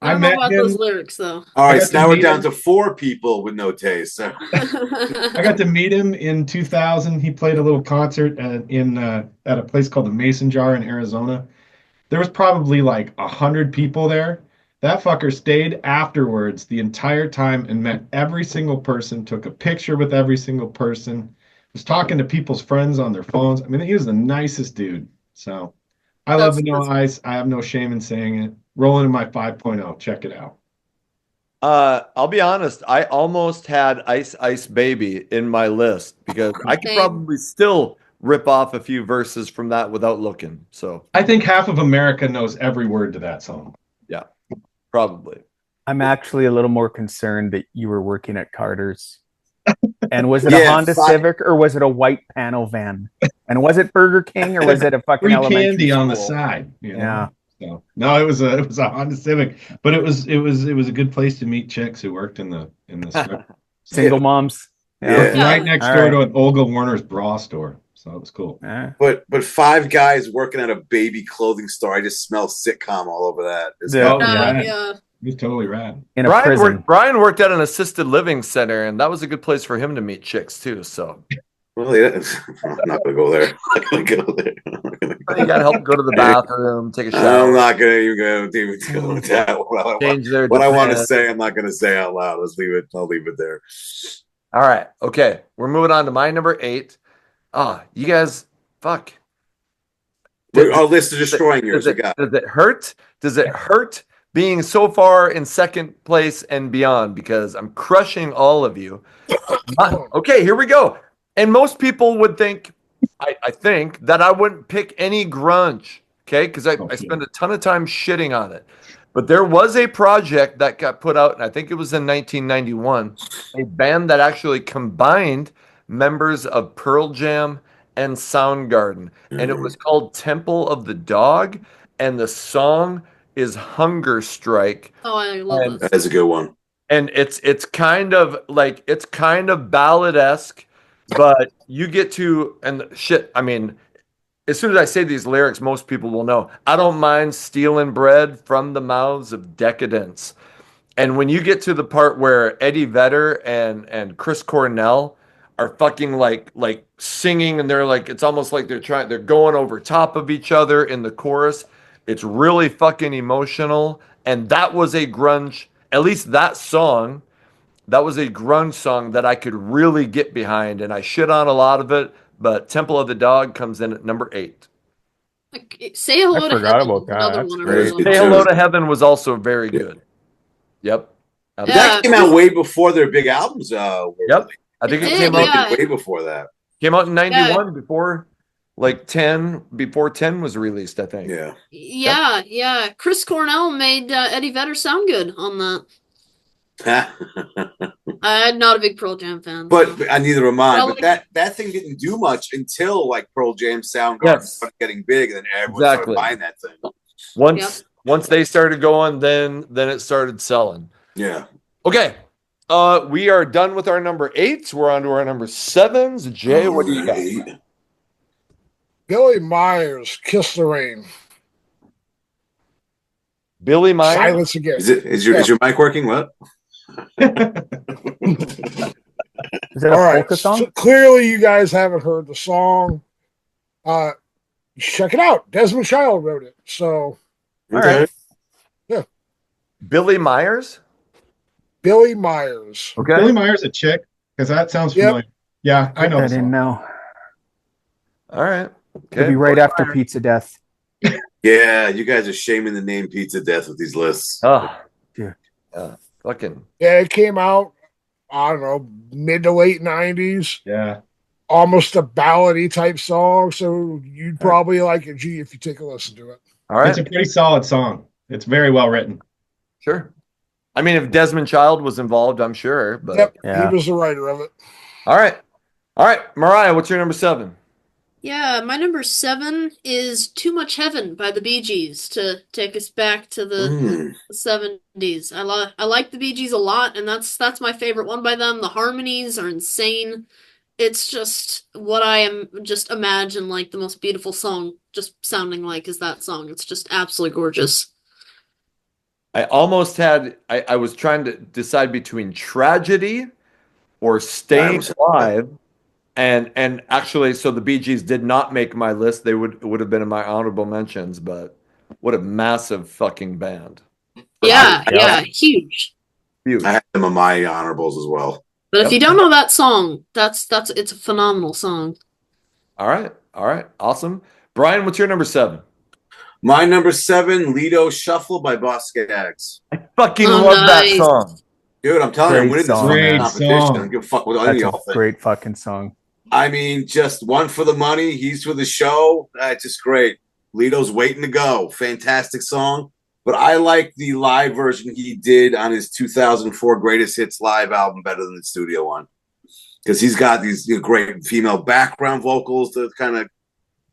I don't know about those lyrics though. All I right, got so to now we're meet down him. to 4 people with no taste. So. I got to meet him in 2000. He played a little concert at a place called the Mason Jar in Arizona. There was probably like 100 people there. That fucker stayed afterwards the entire time and met every single person, took a picture with every single person, was talking to people's friends on their phones. I mean, he was the nicest dude. So I love Vanilla Ice. I have no shame in saying it. Rolling in my 5.0. Check it out. I'll be honest. I almost had Ice Ice Baby in my list because I could Same. probably still rip off a few verses from that without looking. So I think half of America knows every word to that song. yeah, probably. I'm actually a little more concerned that you were working at Carter's. And was it a Yeah, Honda Civic or was it a white panel van? And was it Burger King or was it a fucking Free elementary candy school? on the side. You know? Yeah. So no, it was a Honda Civic, but it was a good place to meet chicks who worked in the strip. Single moms. Yeah. It's right next All door right. to an Olga Warner's bra store, so it was cool. Yeah. But 5 guys working at a baby clothing store. I just smell sitcom all over that. It's Yeah. Oh, rad. Yeah. It was totally rad. In a prison. Brian worked at an assisted living center, and that was a good place for him to meet chicks too. So Well, yeah, I'm not gonna go there. I'm not gonna go there. you got to help go to the bathroom, take a I'm shower, not gonna even go with that. change their. What I want to defense. say, I'm not gonna say out loud. Let's leave it. I'll leave it there. All right. Okay. We're moving on to my number 8. You guys, fuck. Our list is destroying yours. Does it hurt? Does it hurt being so far in second place and beyond? Because I'm crushing all of you. Okay, here we go. And most people would think, I think, that I wouldn't pick any grunge. Okay, because I spend a ton of time shitting on it. But there was a project that got put out, and I think it was in 1991, a band that actually combined members of Pearl Jam and Soundgarden. And it was called Temple of the Dog, and the song is Hunger Strike. Oh, I love this. That's a good one. And it's kind of ballad-esque, but you get to, and shit, I mean, as soon as I say these lyrics, most people will know. I don't mind stealing bread from the mouths of decadence. And when you get to the part where Eddie Vedder and Chris Cornell are fucking like singing, and they're like, it's almost like they're going over top of each other in the chorus. It's really fucking emotional. And that was a grunge, at least that was a grunge song that I could really get behind. And I shit on a lot of it, but Temple of the Dog comes in at number 8. Like, Say Hello I to forgot Heaven about was that. another That's one I great. really Say loved. Hello to Heaven was also very good. Yep. That came out way before their big albums. Yep. I think it came out way before that. Came out in 91 before 10 was released, I think. Yeah. Chris Cornell made Eddie Vedder sound good on that. I'm not a big Pearl Jam fan. But neither am I. But that thing didn't do much until like Pearl Jam Soundgarden started getting big, and then everyone started buying that thing. Once they started going, then it started selling. Yeah. Okay. We are done with our number 8s. We're on to our number 7s. Jay, what do you got? Billy Myers, Kiss the Rain. Billy Myers? Silence again. Is your mic working? What? Is it a polka song? So clearly you guys haven't heard the song. Check it out. Desmond Child wrote it. So all right. Yeah. Billy Myers? Billy Myers. Okay. Billy Myers a chick? Because that sounds familiar. Yeah, I know. I didn't know. All right. Okay. It'll be right after Pizza Death. Yeah, you guys are shaming the name Pizza Death with these lists. Oh, yeah. Fucking. Yeah, it came out, I don't know, mid to late 90s. Yeah. Almost a ballady type song. So you'd probably like it, G, if you take a listen to it. All right. It's a pretty solid song. It's very well written. Sure. I mean, if Desmond Child was involved, I'm sure. But yep, he was the writer of it. All right. Mariah, what's your number 7? Yeah, my number 7 is Too Much Heaven by the Bee Gees, to take us back to the 70s. I like the Bee Gees a lot, and that's my favorite one by them. The harmonies are insane. It's just what I am just imagine like the most beautiful song just sounding like is that song. It's just absolutely gorgeous. I almost had I was trying to decide between Tragedy or Staying Alive. And actually, so the Bee Gees did not make my list. They would have been in my honorable mentions, but what a massive fucking band. Yeah, huge. I had them on my honorables as well. But if you don't know that song, it's a phenomenal song. All right, awesome. Brian, what's your number 7? My number 7, Lido Shuffle by Boss Skaggs. I fucking love that song. Dude, I'm telling you, I'm winning this competition. I don't give a fuck what any of y'all think. Great fucking song. I mean, just one for the money, he's for the show. That's just great. Lido's waiting to go. Fantastic song. But I like the live version he did on his 2004 Greatest Hits live album better than the studio one. Because he's got these great female background vocals to kind of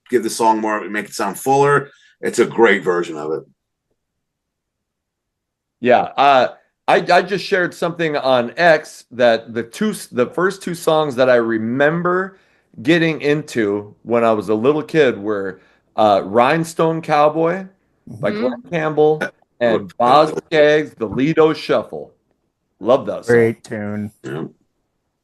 give the song more, make it sound fuller. It's a great version of it. Yeah. I just shared something on X that the first 2 songs that I remember getting into when I was a little kid were Rhinestone Cowboy by Glenn Campbell and Boz Skaggs, the Lido Shuffle. Love that song. Great tune. Yeah.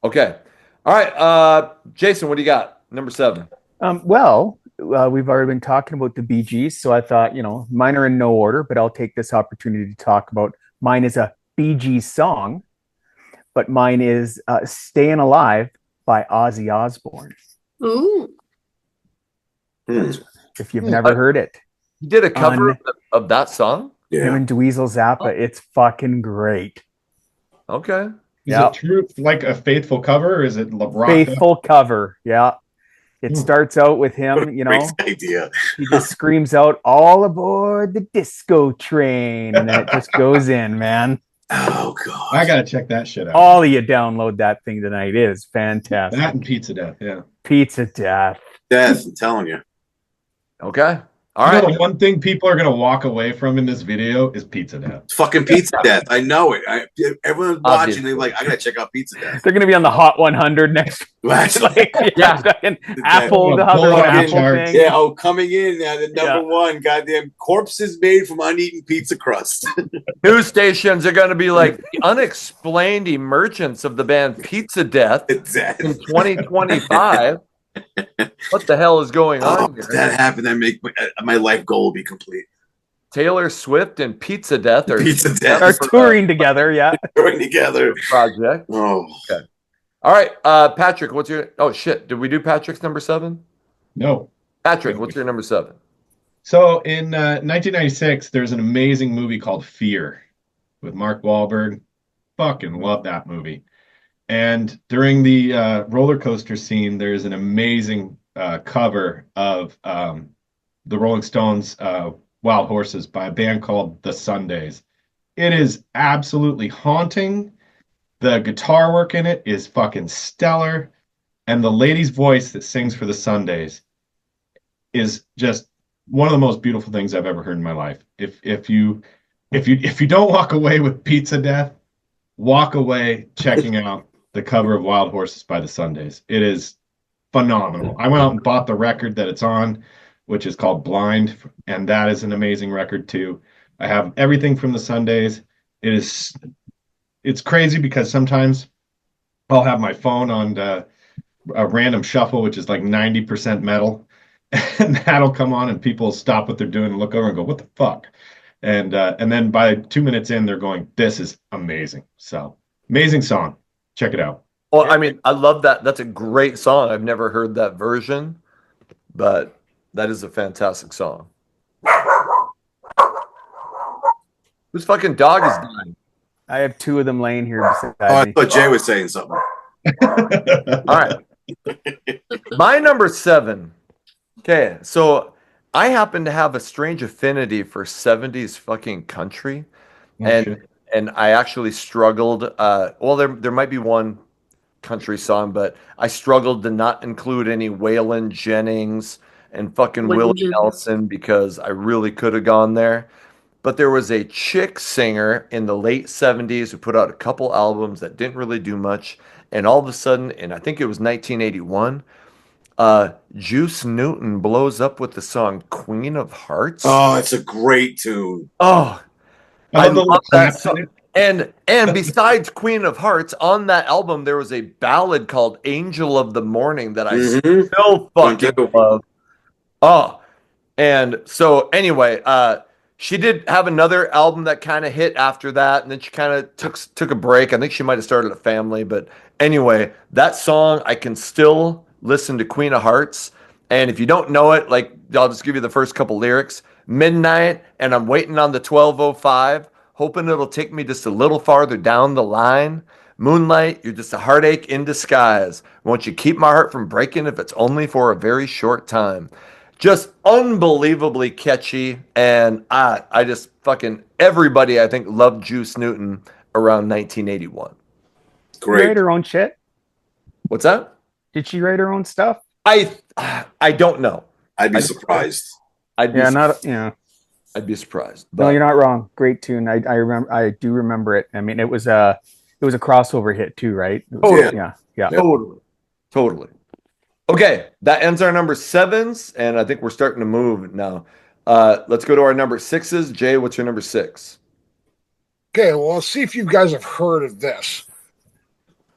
Okay. All right. Jason, what do you got? Number 7. We've already been talking about the Bee Gees, so I thought, mine are in no order, but I'll take this opportunity to talk about mine is a Bee Gees song, but mine is Staying Alive by Ozzy Osbourne. Ooh. If you've never heard it. He did a cover of that song? Yeah. Him and Dweezil Zappa. It's fucking great. Okay. Is it true, like a faithful cover, or is it faithful cover? Yeah. It starts out with him, Great idea. He just screams out, "All aboard the disco train," and then it just goes in, man. Oh god, I gotta check that shit out. All of you download that thing tonight. It is fantastic. That and Pizza Death, yeah. Pizza Death. I'm telling you. Okay. All You know, right. the one thing people are going to walk away from in this video is Pizza Death. It's fucking Pizza Death. I know it. Everyone's watching. Obviously. They're like, I gotta check out Pizza Death. They're gonna be on the Hot 100 next. Like, Yeah. Apple, the Pull other up Apple charts. thing. Yeah, coming in the number one, goddamn corpses made from uneaten pizza crust. News stations are going to be like the unexplained emergence of the band Pizza Death in 2025. What the hell is going on If here? that happened, that make my life goal be complete. Taylor Swift and Pizza Death are touring together. Yeah, touring together. Project. Oh, okay. All right, Patrick. What's your? Oh shit! Did we do Patrick's number 7? No. Patrick, what's your number 7? So in 1996, there's an amazing movie called Fear with Mark Wahlberg. Fucking love that movie. And during the roller coaster scene, there's an amazing cover of the Rolling Stones' Wild Horses by a band called The Sundays. It is absolutely haunting. The guitar work in it is fucking stellar. And the lady's voice that sings for The Sundays is just one of the most beautiful things I've ever heard in my life. If you don't walk away with Pizza Death, walk away checking out the cover of Wild Horses by The Sundays. It is phenomenal. I went out and bought the record that it's on, which is called Blind, and that is an amazing record too. I have everything from The Sundays. It's crazy because sometimes I'll have my phone on a random shuffle, which is like 90% metal, and that'll come on and people stop what they're doing and look over and go, what the fuck? And then by 2 minutes in, they're going, this is amazing. So amazing song. Check it out. Well, I mean, I love that. That's a great song. I've never heard that version, but that is a fantastic song. Whose fucking dog is dying? I have 2 of them laying here beside I me. thought Jay was saying something. All right. My number 7. Okay, so I happen to have a strange affinity for 70s fucking country. And I actually struggled. Well, there might be one country song, but I struggled to not include any Waylon Jennings and fucking Willie Nelson because I really could have gone there. But there was a chick singer in the late 70s who put out a couple albums that didn't really do much. And all of a sudden, and I think it was 1981, Juice Newton blows up with the song Queen of Hearts. Oh, it's a great tune. Oh, I love that song. It. And besides Queen of Hearts, on that album, there was a ballad called Angel of the Morning that I still fucking love. Oh, and so anyway, she did have another album that kind of hit after that, and then she kind of took a break. I think she might have started a family, but anyway, that song I can still listen to Queen of Hearts. And if you don't know it, like I'll just give you the first couple lyrics. Midnight, and I'm waiting on the 12:05, hoping it'll take me just a little farther down the line. Moonlight, you're just a heartache in disguise. Won't you keep my heart from breaking if it's only for a very short time? Just unbelievably catchy, and I just fucking everybody I think loved Juice Newton around 1981. Great. Did she write her own shit? What's that? Did she write her own stuff? I don't know. I'd be surprised. I'd be surprised. But no, you're not wrong. Great tune. I remember. I do remember it. I mean, it was a crossover hit too, right? Yeah. Totally. Okay, that ends our number 7s, and I think we're starting to move now. Let's go to our number 6s. Jay, what's your number 6? Okay, well, let's see if you guys have heard of this.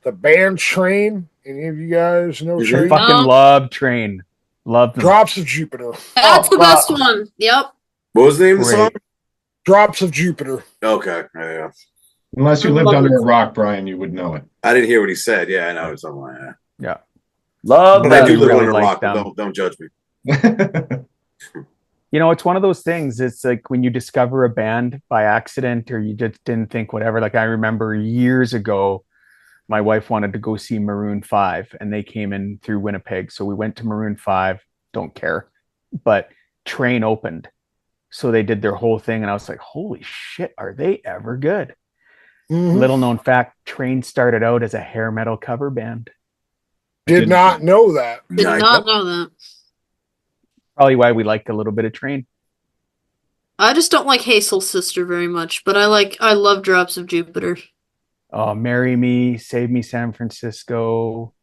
The band Train. Any of you guys know Train? Fucking love Train. Love them. Drops of Jupiter. That's the best one. Yep. What was the name of the song? Drops of Jupiter. Okay. Yeah. Unless you lived under a rock, Brian, you would know it. I didn't hear what he said. Yeah, I know it's something like that. Yeah. Love But that. I do live really under a like rock. Don't judge me. You know, it's one of those things. It's like when you discover a band by accident or you just didn't think whatever. Like I remember years ago, my wife wanted to go see Maroon 5 and they came in through Winnipeg. So we went to Maroon 5. Don't care. But Train opened. So they did their whole thing. And I was like, holy shit, are they ever good? Mm-hmm. Little known fact, Train started out as a hair metal cover band. Did not know that. Did not know that. Probably why we like a little bit of Train. I just don't like Hey Soul Sister very much, but I love Drops of Jupiter. Oh, Marry Me, Save Me San Francisco.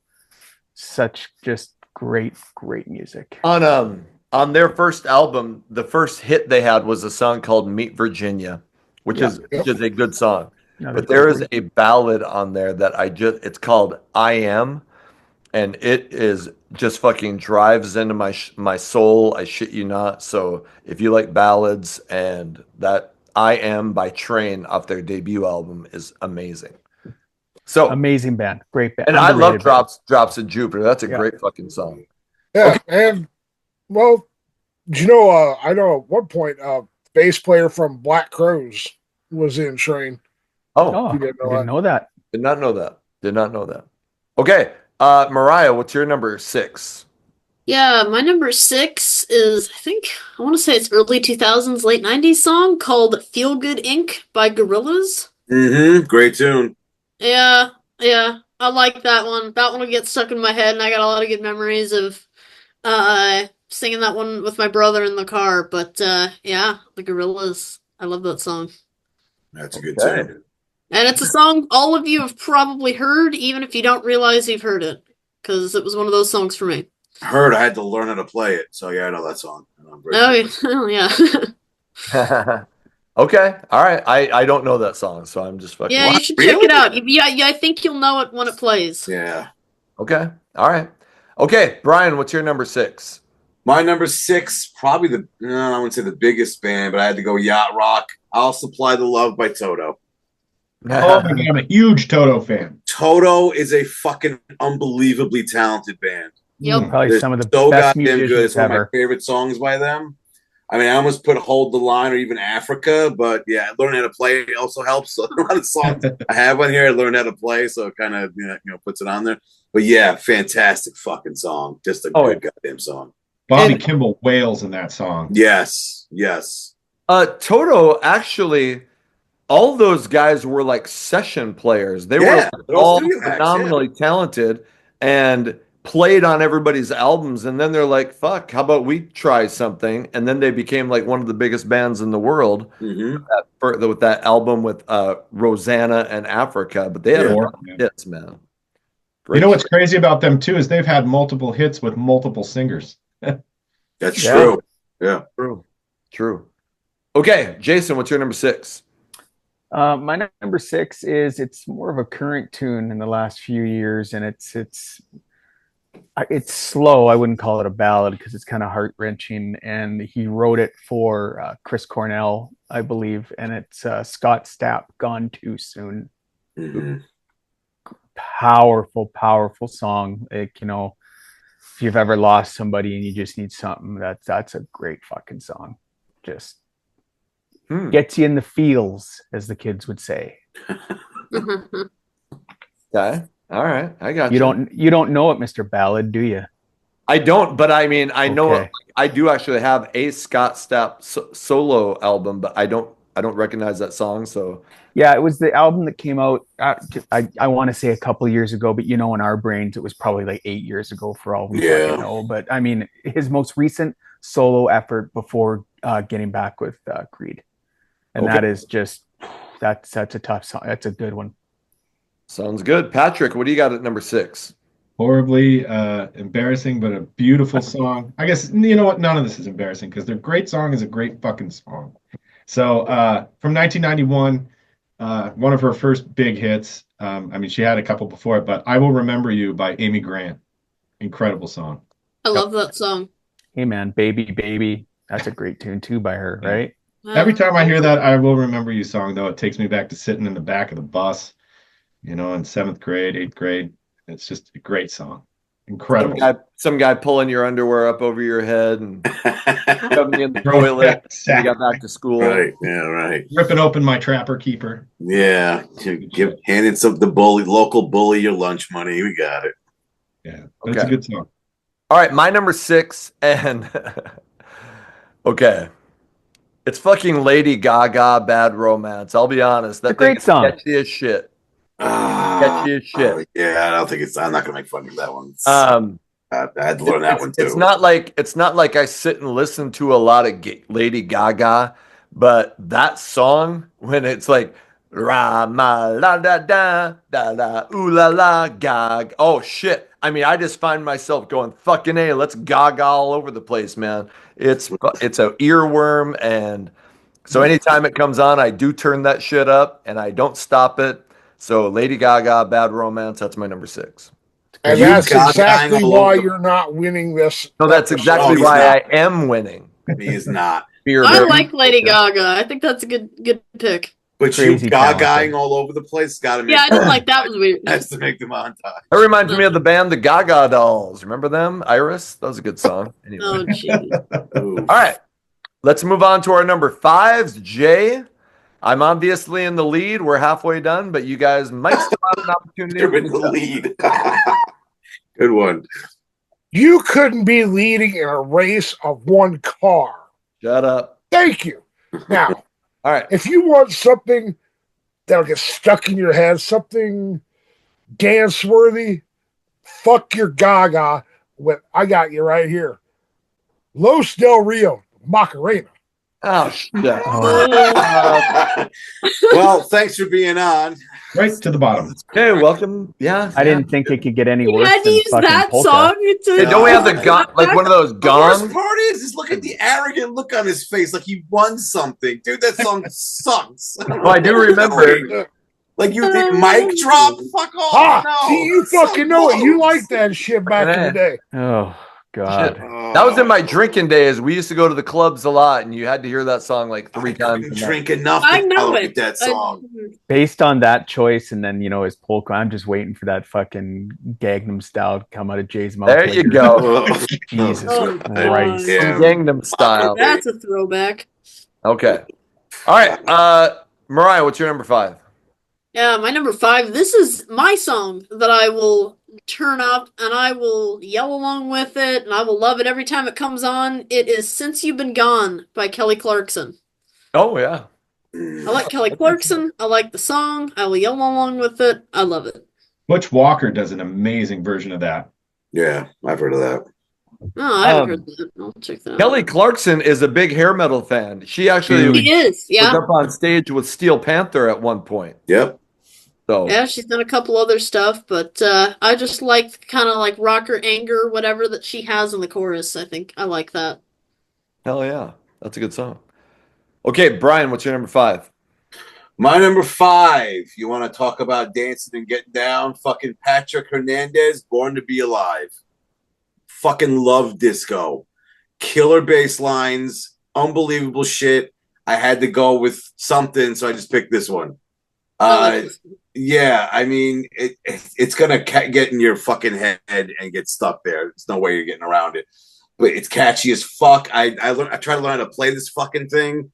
Such just great, great music. On their first album, the first hit they had was a song called Meet Virginia, which Yeah. is a good song. Another But there great is one. a ballad on there that it's called I Am, and it is just fucking drives into my soul. I shit you not. So if you like ballads, and that I Am by Train off their debut album is amazing. So Amazing band, great band, and I love underrated band. Drops of Jupiter. That's a Yeah. great fucking song. Yeah, and well, I know at one point, bass player from Black Crowes was in Train. Oh, You didn't know I didn't that. know that. Did not know that. Did not know that. Okay, Mariah, what's your number 6? Yeah, my number 6 is, I want to say it's early 2000s, late 90s song called Feel Good Inc. by Gorillaz. Great tune. Yeah, yeah, I like that one. That one will get stuck in my head, and I got a lot of good memories of singing that one with my brother in the car. But yeah, the Gorillaz, I love that song. That's a good tune. And it's a song all of you have probably heard, even if you don't realize you've heard it, because it was one of those songs for me. I had to learn how to play it, so yeah, I know that song. Oh yeah. Okay, all right. I don't know that song, so I'm just fucking. Yeah, you should check it out. Yeah, I think you'll know it when it plays. Yeah. Okay, all right. Okay, Brian, what's your number 6? My number 6, probably I wouldn't say the biggest band, but I had to go Yacht Rock. I'll Supply the Love by Toto. Oh my God, I'm a huge Toto fan. Toto is a fucking unbelievably talented band. Yep. Probably They're some of the so best goddamn good. musicians It's one of my ever. favorite songs by them. I mean, I almost put Hold the Line or even Africa, but yeah, learning how to play also helps. So a lot of songs I have on here, I learned how to play, so it kind of puts it on there. But yeah, fantastic fucking song. Just a good goddamn song. Bobby Kimball wails in that song. Yes. Toto, actually, all those guys were like session players. They were all phenomenally talented and played on everybody's albums. And then they're like, fuck, how about we try something? And then they became like one of the biggest bands in the world with that album with Rosanna and Africa. But they had a lot of hits, man. Great. You know what's crazy about them too is they've had multiple hits with multiple singers. That's true. Yeah. True. Okay, Jason, what's your number 6? My number 6 it's more of a current tune in the last few years, and it's slow. I wouldn't call it a ballad because it's kind of heart-wrenching, and he wrote it for Chris Cornell, I believe, and it's Scott Stapp, Gone Too Soon. Powerful song. Like, if you've ever lost somebody and you just need something, that's a great fucking song. Just gets you in the feels, as the kids would say. Okay. All right. I got you. You don't know it, Mr. Ballad, do you? I don't, but I mean, I know it. I do actually have a Scott Stapp solo album, but I don't recognize that song. So yeah, it was the album that came out. I want to say a couple of years ago, but in our brains, it was probably like 8 years ago for all we fucking know. But I mean, his most recent solo effort before getting back with Creed, and that is just that's a tough song. That's a good one. Sounds good. Patrick, what do you got at number 6? Horribly embarrassing, but a beautiful song. I guess, you know what? None of this is embarrassing because their great song is a great fucking song. So from 1991, one of her first big hits. I mean, she had a couple before it, but I Will Remember You by Amy Grant. Incredible song. I love that song. Hey, man, Baby, Baby. That's a great tune, too, by her, right? Every time I hear that I Will Remember You song, though, it takes me back to sitting in the back of the bus, in 7th grade, 8th grade. It's just a great song. Incredible. Some guy pulling your underwear up over your head and shoving you in the toilet. You got back to school. Right. Yeah, right. Ripping open my Trapper Keeper. Yeah. Handing the local bully your lunch money. We got it. Yeah. That's a good song. All right. My number 6. And okay. It's fucking Lady Gaga, Bad Romance. I'll be honest. That's a great song. Catchy as shit. Catchy as shit. Yeah, I don't think I'm not gonna make fun of that one. I had to learn that one too. It's not like I sit and listen to a lot of Lady Gaga, but that song when it's like ra ma la da da da da ooh la la gag. Oh shit! I mean, I just find myself going fucking A. Let's Gaga all over the place, man. It's a earworm, and so anytime it comes on, I do turn that shit up, and I don't stop it. So Lady Gaga, Bad Romance. That's my number 6. And that's exactly why you're not winning this. No, that's exactly why I am winning. He is not. I like Lady Gaga. I think that's a good pick. But you Gagaing all over the place, gotta make. Yeah, I didn't like that. Was weird. Has to make the montage. That reminds me of the band the Gaga Dolls. Remember them? Iris? That was a good song. Anyway. Oh, jeez. All right. Let's move on to our number 5s. Jay, I'm obviously in the lead. We're halfway done, but you guys might still have an opportunity. You're in the lead. Good one. You couldn't be leading in a race of one car. Shut up. Thank you. Now, all right. If you want something that'll get stuck in your head, something dance-worthy, fuck your Gaga. I got you right here. Los Del Rio, Macarena. Oh, shit. Well, thanks for being on. Right to the bottom. Hey, welcome. Yeah. I didn't think it could get any worse. You had to than use that polka. song. Hey, don't we have the gun, like one of those gongs? The worst part is look at the arrogant look on his face, like he won something. Dude, that song sucks. Well, I do remember. Like you did mic drop? Fuck off. No, see, you fucking know it. You liked that shit back in the day. Oh, God. That was in my drinking days. We used to go to the clubs a lot, and you had to hear that song like 3 times. Drink enough I to know tolerate it. that song. Based on that choice, and then his polka, I'm just waiting for that fucking Gangnam Style to come out of Jay's mouth. There you go. Jesus Christ. Yeah. Gangnam Style. That's a throwback. Okay. All right. Mariah, what's your number 5? Yeah, my number 5. This is my song that I will turn up and I will yell along with it and I will love it every time it comes on. It is Since You've Been Gone by Kelly Clarkson. Oh, yeah. I like Kelly Clarkson. I like the song. I will yell along with it. I love it. Butch Walker does an amazing version of that. Yeah, I've heard of that. Oh, I haven't heard that. I'll check that Kelly out. Clarkson is a big hair metal fan. She actually She is, yeah. was up on stage with Steel Panther at one point. Yep. So Yeah, she's done a couple other stuff, but I just like kind of like rocker anger, whatever that she has in the chorus. I think I like that. hell yeah, that's a good song. Okay, Brian, what's your number 5? My number 5. You want to talk about dancing and getting down? Fucking Patrick Hernandez, Born to Be Alive. Fucking love disco. Killer bass lines. Unbelievable shit. I had to go with something, so I just picked this one. Yeah, I mean, it's going to get in your fucking head and get stuck there. There's no way you're getting around it. But it's catchy as fuck. I try to learn how to play this fucking thing.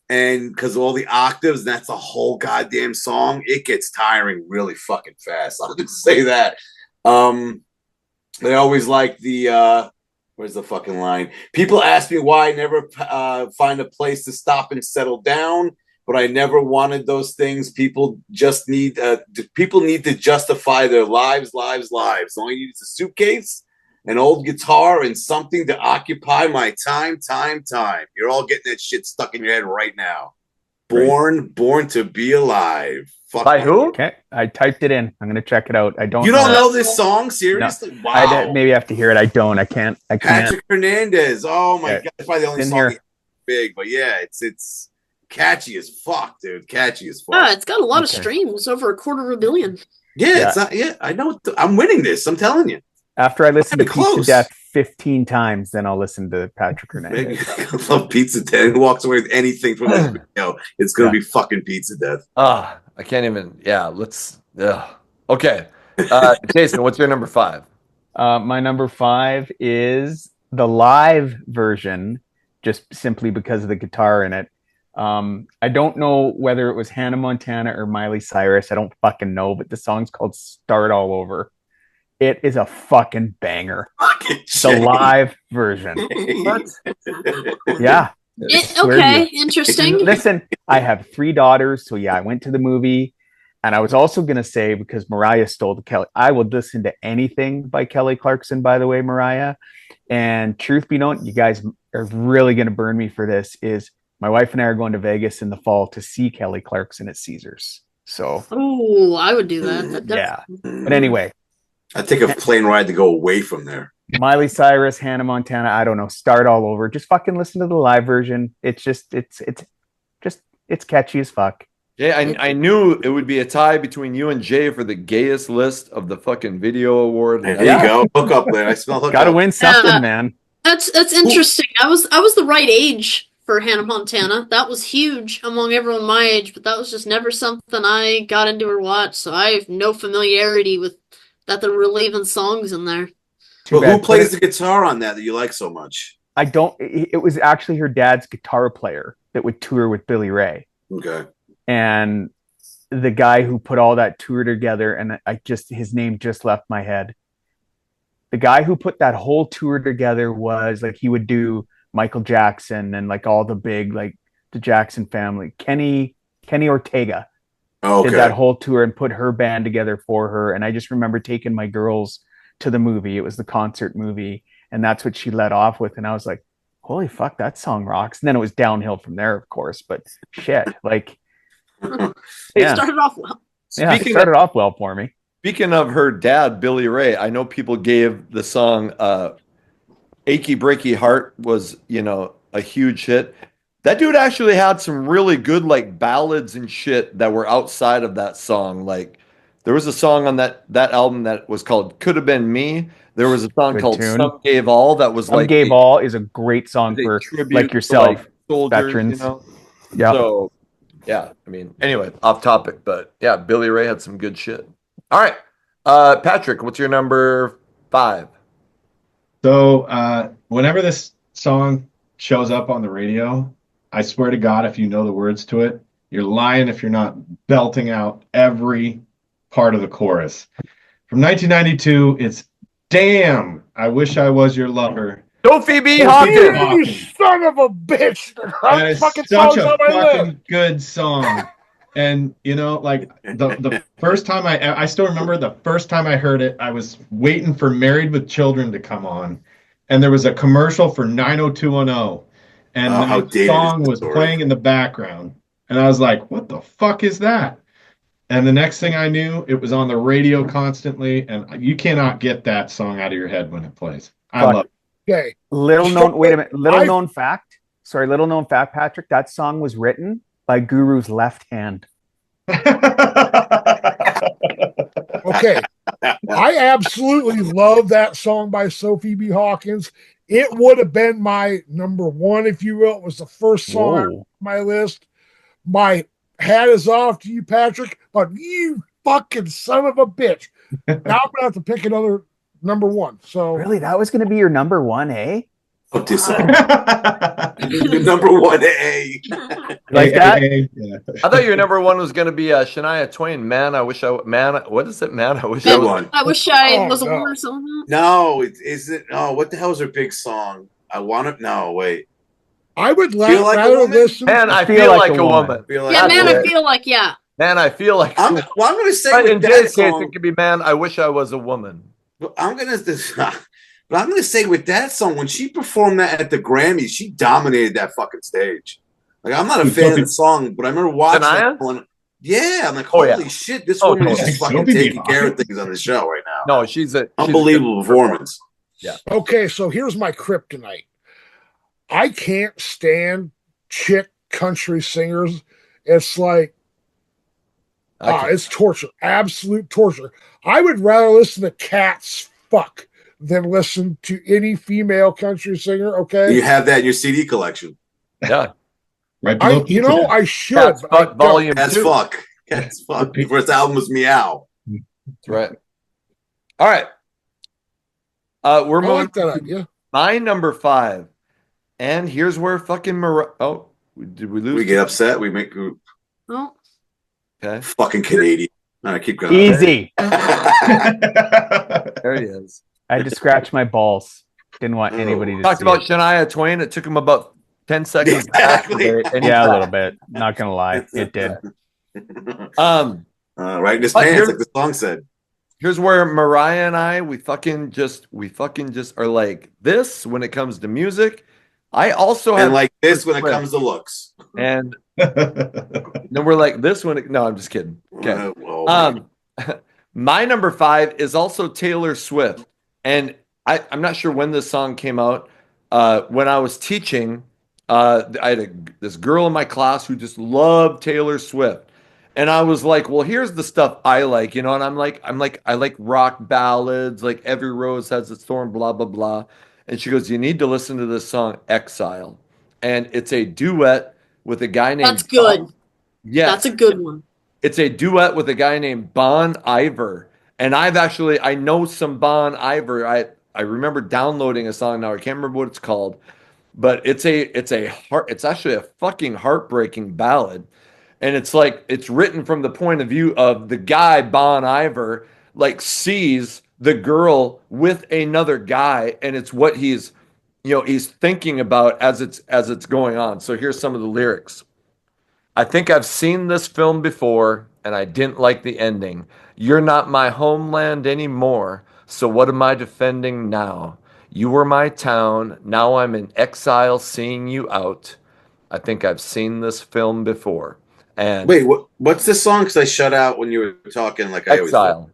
And because of all the octaves, and that's the whole goddamn song, it gets tiring really fucking fast. I'll just say that. They always like the, where's the fucking line? People ask me why I never find a place to stop and settle down. But I never wanted those things. People just need people need to justify their lives. All you need is a suitcase, an old guitar, and something to occupy my time. You're all getting that shit stuck in your head right now. Born to Be Alive. Fuck By who? Okay, I typed it in. I'm gonna check it out. I don't. You don't know this song? Seriously? No. Wow. Maybe I have to hear it. I don't. I can't. Patrick Hernandez. Oh my god, it's probably the only in song here. big, but yeah, it's catchy as fuck, dude. Catchy as fuck. Yeah, it's got a lot of streams, over 250 million. Yeah, it's not. Yeah, I know. I'm winning this. I'm telling you. After I listen to Close. Pizza Death 15 times, then I'll listen to Patrick Hernandez. I love Pizza Death. Who walks away with anything from this video? It's gonna be fucking Pizza Death. I can't even. Yeah, let's. Okay, Jason, what's your number 5? My number 5 is the live version, just simply because of the guitar in it. I don't know whether it was Hannah Montana or Miley Cyrus. I don't fucking know, but the song's called Start All Over. It is a fucking banger. The live version. Yeah. Okay, interesting. Listen, I have 3 daughters, so yeah, I went to the movie. And I was also going to say, because Mariah stole the Kelly, I would listen to anything by Kelly Clarkson, by the way, Mariah. And truth be known, you guys are really going to burn me for this, is my wife and I are going to Vegas in the fall to see Kelly Clarkson at Caesars. So, oh, I would do that. Yeah. But anyway, I'd take a plane ride to go away from there. Miley Cyrus, Hannah Montana, I don't know, start all over. Just fucking listen to the live version. It's catchy as fuck. Yeah, I knew it would be a tie between you and Jay for the gayest list of the fucking video award. There you go. Hook up there. I smell hook Gotta up. win something, man. That's interesting. I was the right age for Hannah Montana. That was huge among everyone my age, but that was just never something I got into or watched, so I have no familiarity with that there were even songs in there. Well, who plays the guitar on that you like so much? I don't. It was actually her dad's guitar player that would tour with Billy Ray. Okay. And the guy who put all that tour together, and his name just left my head. The guy who put that whole tour together was like, he would do Michael Jackson and like all the big, like the Jackson family. Kenny Ortega did that whole tour and put her band together for her. And I just remember taking my girls to the movie. It was the concert movie, and that's what she led off with. And I was like, holy fuck, that song rocks. And then it was downhill from there, of course. But shit, like, It started off well. Yeah, it started off well for me. Speaking of her dad, Billy Ray, I know people gave the song Achy Breaky Heart was, a huge hit. That dude actually had some really good like ballads and shit that were outside of that song. Like there was a song on that album that was called Could Have Been Me. There was a song called Some Gave All that was Some Gave All is a great song for like yourself, soldiers, veterans. Yeah. So yeah, I mean, anyway, off topic, but yeah, Billy Ray had some good shit. All right. Patrick, what's your number 5? So whenever this song shows up on the radio, I swear to God, if you know the words to it, you're lying if you're not belting out every part of the chorus. From 1992, it's Damn, I Wish I Was Your Lover. Sophie B. Hawkins. You son of a bitch. That is such a fucking good song. And, like the first time I still remember the first time I heard it, I was waiting for Married with Children to come on. And there was a commercial for 90210. And the song was playing in the background. And I was like, what the fuck is that? And the next thing I knew, it was on the radio constantly. And you cannot get that song out of your head when it plays. I love it. Okay. Little known fact, Patrick, that song was written by Guru's left hand. Okay. I absolutely love that song by Sophie B. Hawkins. It would have been my number 1, if you will. It was the first song on my list. My hat is off to you, Patrick, but you fucking son of a bitch. Now I'm going to have to pick another number 1. So really, that was going to be your number 1, eh? Number 1A. Like that? Yeah. I thought your number 1 was going to be Shania Twain. What is it? Man, I wish I was. I wish I was a woman or something. No, what the hell is her big song? Wait. I would rather listen. Man, I feel like a woman. I feel like, yeah. Man, I feel like. I'm going to say in Jay's case, it could be Man, I Wish I Was a Woman. I'm going to say with that song, when she performed that at the Grammys, she dominated that fucking stage. Like, I'm not a fan of the song, but I remember watching that one. Yeah, I'm like, holy shit, this woman is just fucking taking care of things on the show right now. No, she's a unbelievable performance. Yeah. Okay, so here's my kryptonite. I can't stand chick country singers. It's like, it's torture, absolute torture. I would rather listen to Cats fuck than listen to any female country singer. Okay, you have that in your CD collection. Yeah, right. I should. Cats fuck volume 2. Cats fuck. The first album was Meow. That's right. All right. We're moving to my number 5. And here's where fucking did we lose? We get upset. We make group. Oh. Okay. Fucking Canadian. All right, keep going. Easy. There he is. I had to scratch my balls. Didn't want anybody to talk about it. Shania Twain. It took him about 10 seconds. Exactly. Yeah, a little bit. Not gonna lie, it did. Right in his But pants, like the song said. here's where Mariah and I we fucking just are like this when it comes to music. I also And have like Taylor this when it Swift, comes to looks. and then we're like this when it, no, I'm just kidding. Okay. Oh, man. Um, my number five is also Taylor Swift, and I'm not sure when this song came out. When I was teaching, I had this girl in my class who just loved Taylor Swift, and I was like, "Well, here's the stuff I like, you know." And I like rock ballads, like "Every Rose Has Its Thorn," blah blah blah. And she goes, "You need to listen to this song, Exile," and it's a duet with a guy That's named good. That's Yes, a good one. it's a duet with a guy named Bon Iver. And I know some Bon Iver. I remember downloading a song now. I can't remember what it's called, but it's actually a fucking heartbreaking ballad. And it's like it's written from the point of view of the guy Bon Iver like sees the girl with another guy, and it's what he's thinking about as it's going on. So here's some of the lyrics. I think I've seen this film before, and I didn't like the ending. You're not my homeland anymore, so what am I defending now? You were my town, now I'm in exile seeing you out. I think I've seen this film before. And Wait, what's this song? Because I shut out when you were talking, like I always do. Exile,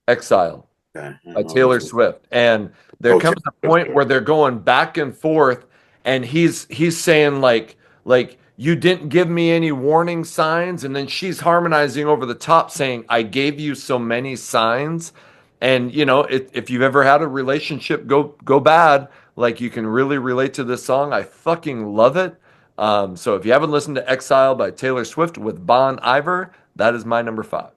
Exile Okay. by Taylor Swift. And there Oh, comes a point where they're going back and forth, and he's saying like you didn't give me any warning signs, and then she's harmonizing over the top saying I gave you so many signs. And if you've ever had a relationship go bad, like you can really relate to this song. I fucking love it. So if you haven't listened to Exile by Taylor Swift with Bon Iver, that is my number five.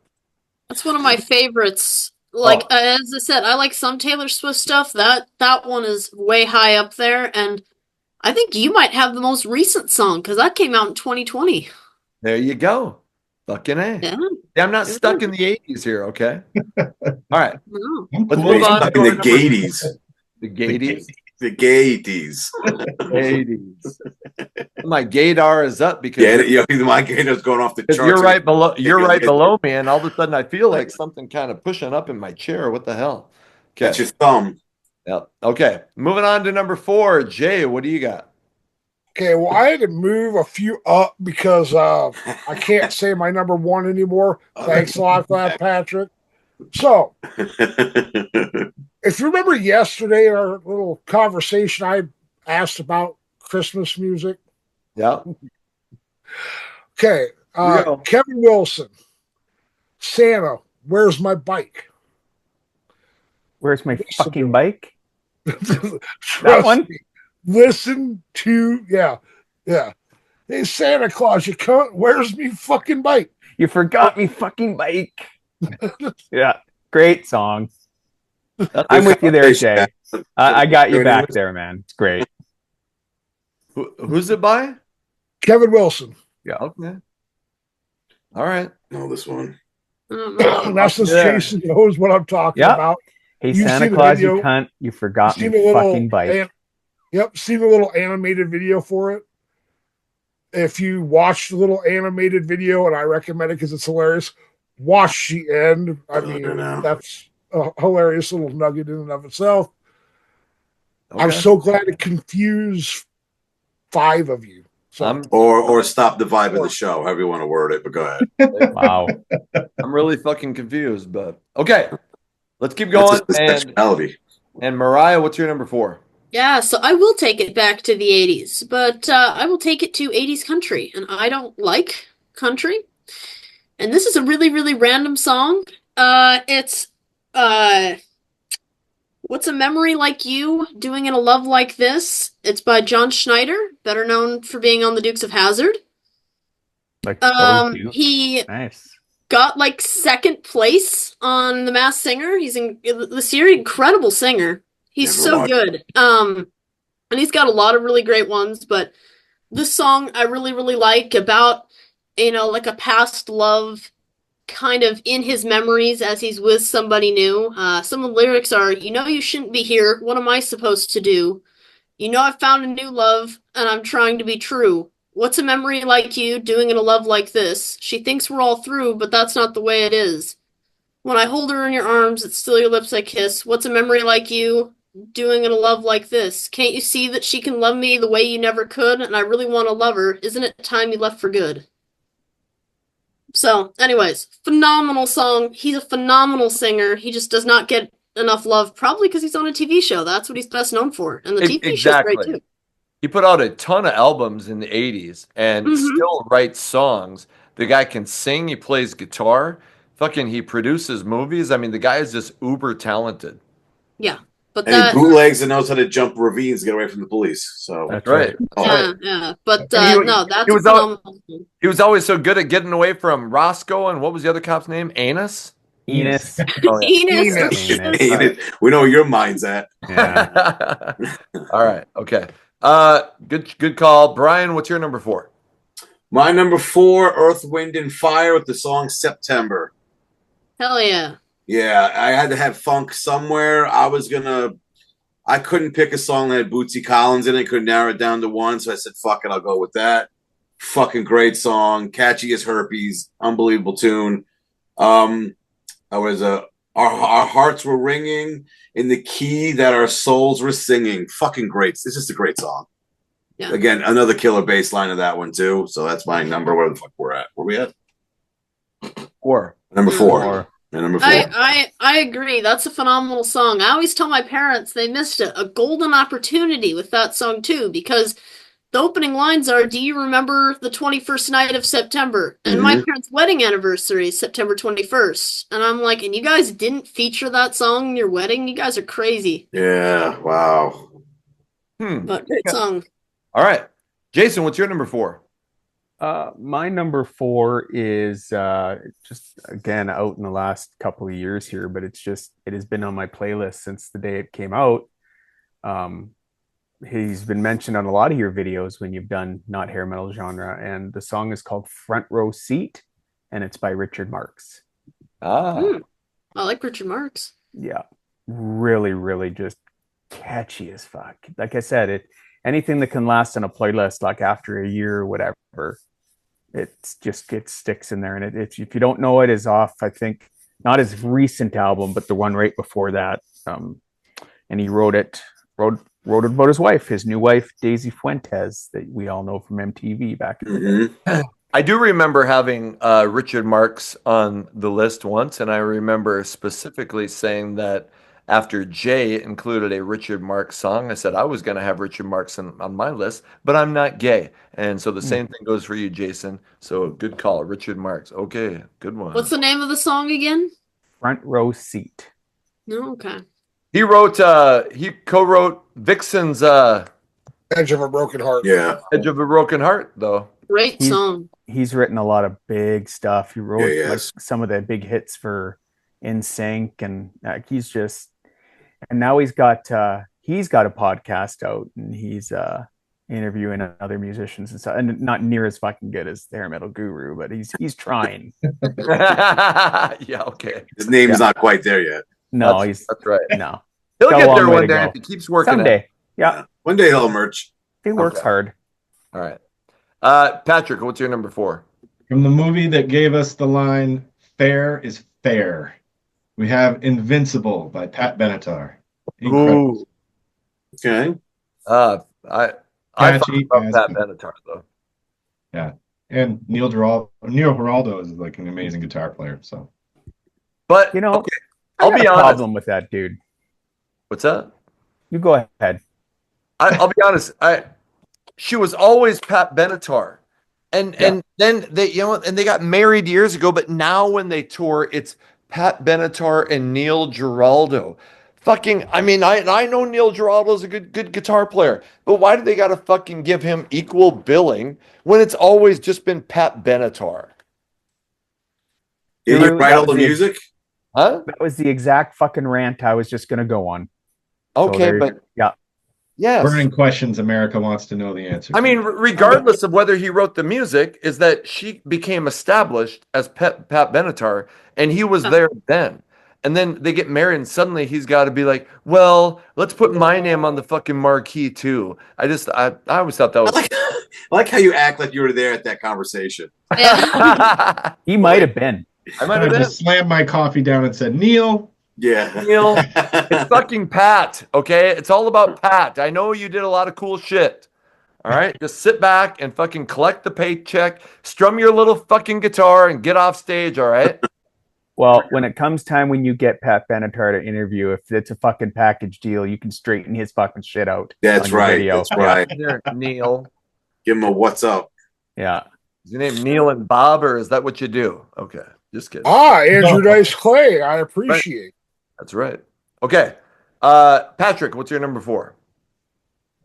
That's one of my favorites. Oh, As I said, I like some Taylor Swift stuff. That one is way high up there, and I think you might have the most recent song because that came out in 2020. there you go. Fucking A. Yeah. Yeah, I'm not stuck in the 80s here, okay? All right. No. Let's cool. move on to in the Gaities. the Gaities. The Gaities. 80s. My gaydar is up because Yeah, my Gator's going off the charts. you're right below me, and all of a sudden I feel like something kind of pushing up in my chair. What the hell? Okay. That's your thumb. Yep. Okay. Moving on to number four. Jay, what do you got? Okay, well, I had to move a few up because I can't say my number one anymore. Thanks a lot for that, Patrick. So, if you remember yesterday, our little conversation, I asked about Christmas music. Yeah. Okay, Kevin Wilson, Santa, where's my bike? Where's my fucking bike? That one? Me. Listen to, yeah. Hey, Santa Claus, you cunt, where's me fucking bike? You forgot me fucking bike. Yeah, great song. I'm with you there, Jay. I got you back there, man. It's great. Who's it by? Kevin Wilson. Yeah. Okay. All right. No, this one. That's just Jason knows what I'm talking about. Hey, Santa Claus, you cunt, you forgot me fucking bike. Yep, seen a little animated video for it. If you watch the little animated video, and I recommend it because it's hilarious, watch the end. I mean, that's a hilarious little nugget in and of itself. Okay. I'm so glad to confuse five of you. So, or stop the vibe of the show, however you want to word it, but go ahead. Wow. I'm really fucking confused, but okay. Let's keep going. And Mariah, what's your number four? Yeah, so I will take it back to the 80s, but I will take it to 80s country, and I don't like country. And this is a really, really random song. It's What's a Memory Like You, Doing in a Love Like This. It's by John Schneider, better known for being on the Dukes of Hazzard. He got like second place on The Masked Singer. He's in the series, incredible singer. He's so good. And he's got a lot of really great ones, but this song I really, really like about, like a past love kind of in his memories as he's with somebody new. Some of the lyrics are, you shouldn't be here. What am I supposed to do? I found a new love and I'm trying to be true. What's a memory like you doing in a love like this? She thinks we're all through, but that's not the way it is. When I hold her in your arms, it's still your lips I kiss. What's a memory like you doing in a love like this? Can't you see that she can love me the way you never could? And I really want to love her. Isn't it time you left for good? So, anyways, phenomenal song. He's a phenomenal singer. He just does not get enough love, probably because he's on a TV show. That's what he's best known for. And the TV show's great too. He put out a ton of albums in the 80s and still writes songs. The guy can sing, he plays guitar, fucking he produces movies. I mean, the guy is just uber talented. Yeah. But and he bootlegs and knows how to jump ravines to get away from the police. So that's right. Yeah. But no, that's phenomenal. He was always so good at getting away from Roscoe and what was the other cop's name? Enos? Enos. Oh, yeah. Enos. We know where your mind's at. Yeah. All right. Okay. Good call. Brian, what's your number 4? My number 4, Earth, Wind, and Fire with the song September. Hell yeah. Yeah, I had to have funk somewhere. I couldn't pick a song that had Bootsy Collins in it. Couldn't narrow it down to one. So I said, fuck it, I'll go with that. Fucking great song. Catchy as herpes. Unbelievable tune. Our hearts were ringing in the key that our souls were singing. Fucking great. It's just a great song. Yeah. Again, another killer bass line of that one too. So that's my number. Where the fuck we're at? Where we at? 4. Number 4. Number 4. I agree. That's a phenomenal song. I always tell my parents they missed a golden opportunity with that song too, because the opening lines are, "Do you remember the 21st night of September?" And my parents' wedding anniversary is September 21st. And I'm like, and you guys didn't feature that song in your wedding? You guys are crazy. Yeah, wow. But great song. All right. Jason, what's your number 4? My number 4 is just again out in the last couple of years here, but it has been on my playlist since the day it came out. He's been mentioned on a lot of your videos when you've done not hair metal genre, and the song is called Front Row Seat, and it's by Richard Marx. I like Richard Marx. Yeah, really, really just catchy as fuck. Like I said, anything that can last on a playlist like after a year or whatever, it sticks in there. And if you don't know it, is off, I think, not his recent album, but the one right before that. And he wrote it about his wife, his new wife, Daisy Fuentes, that we all know from MTV back in the day. I do remember having Richard Marx on the list once, and I remember specifically saying that after Jay included a Richard Marx song, I said I was going to have Richard Marx on my list, but I'm not gay. And so the same thing goes for you, Jason. So good call, Richard Marx. Okay, good one. What's the name of the song again? Front Row Seat. No, okay. He co-wrote Vixen's Edge of a Broken Heart. Yeah. Edge of a Broken Heart, though. Great song. He's written a lot of big stuff. He wrote like some of the big hits for NSYNC, and and now he's got a podcast out, and he's interviewing other musicians and stuff, and not near as fucking good as the Hair Metal Guru, but he's trying. Yeah, okay. His name is not quite there yet. No, that's right. No, he'll get there one day if he keeps working. Someday, yeah. One day he'll emerge. He works hard. All right, Patrick, what's your number 4? From the movie that gave us the line "Fair is fair," we have "Invincible" by Pat Benatar. Incredible. Ooh. Okay. I thought about Pat Benatar though. Yeah, and Neil Giraldo is like an amazing guitar player. So, but okay, I'll be honest. Problem with that dude. What's that? You go ahead. I'll be honest. She was always Pat Benatar, and then they and they got married years ago. But now when they tour, it's Pat Benatar and Neil Giraldo. Fucking, I mean, I know Neil Giraldo's a good guitar player, but why do they got to fucking give him equal billing when it's always just been Pat Benatar? Did you write all the music? Huh? That was the exact fucking rant I was just going to go on. Okay, so but yeah. Yes. Burning questions America wants to know the answer. I mean, regardless of whether he wrote the music, is that she became established as Pat Benatar, and he was there then. And then they get married, and suddenly he's got to be like, well, let's put my name on the fucking marquee too. I always thought that was. I like how you act like you were there at that conversation. Yeah. He might have been. I might I have been. just slammed my coffee down and said, Neil. Yeah. Neil, it's fucking Pat, okay? It's all about Pat. I know you did a lot of cool shit. All right? Just sit back and fucking collect the paycheck, strum your little fucking guitar, and get off stage, all right? Well, when it comes time when you get Pat Benatar to interview, if it's a fucking package deal, you can straighten his fucking shit out. That's on your right. video. That's right. There, Neil. Give him a what's up. Yeah. Is your name Neil and Bob, or is that what you do? Okay, just kidding. Andrew Dice Clay. I appreciate. That's right. Okay. Patrick, what's your number 4?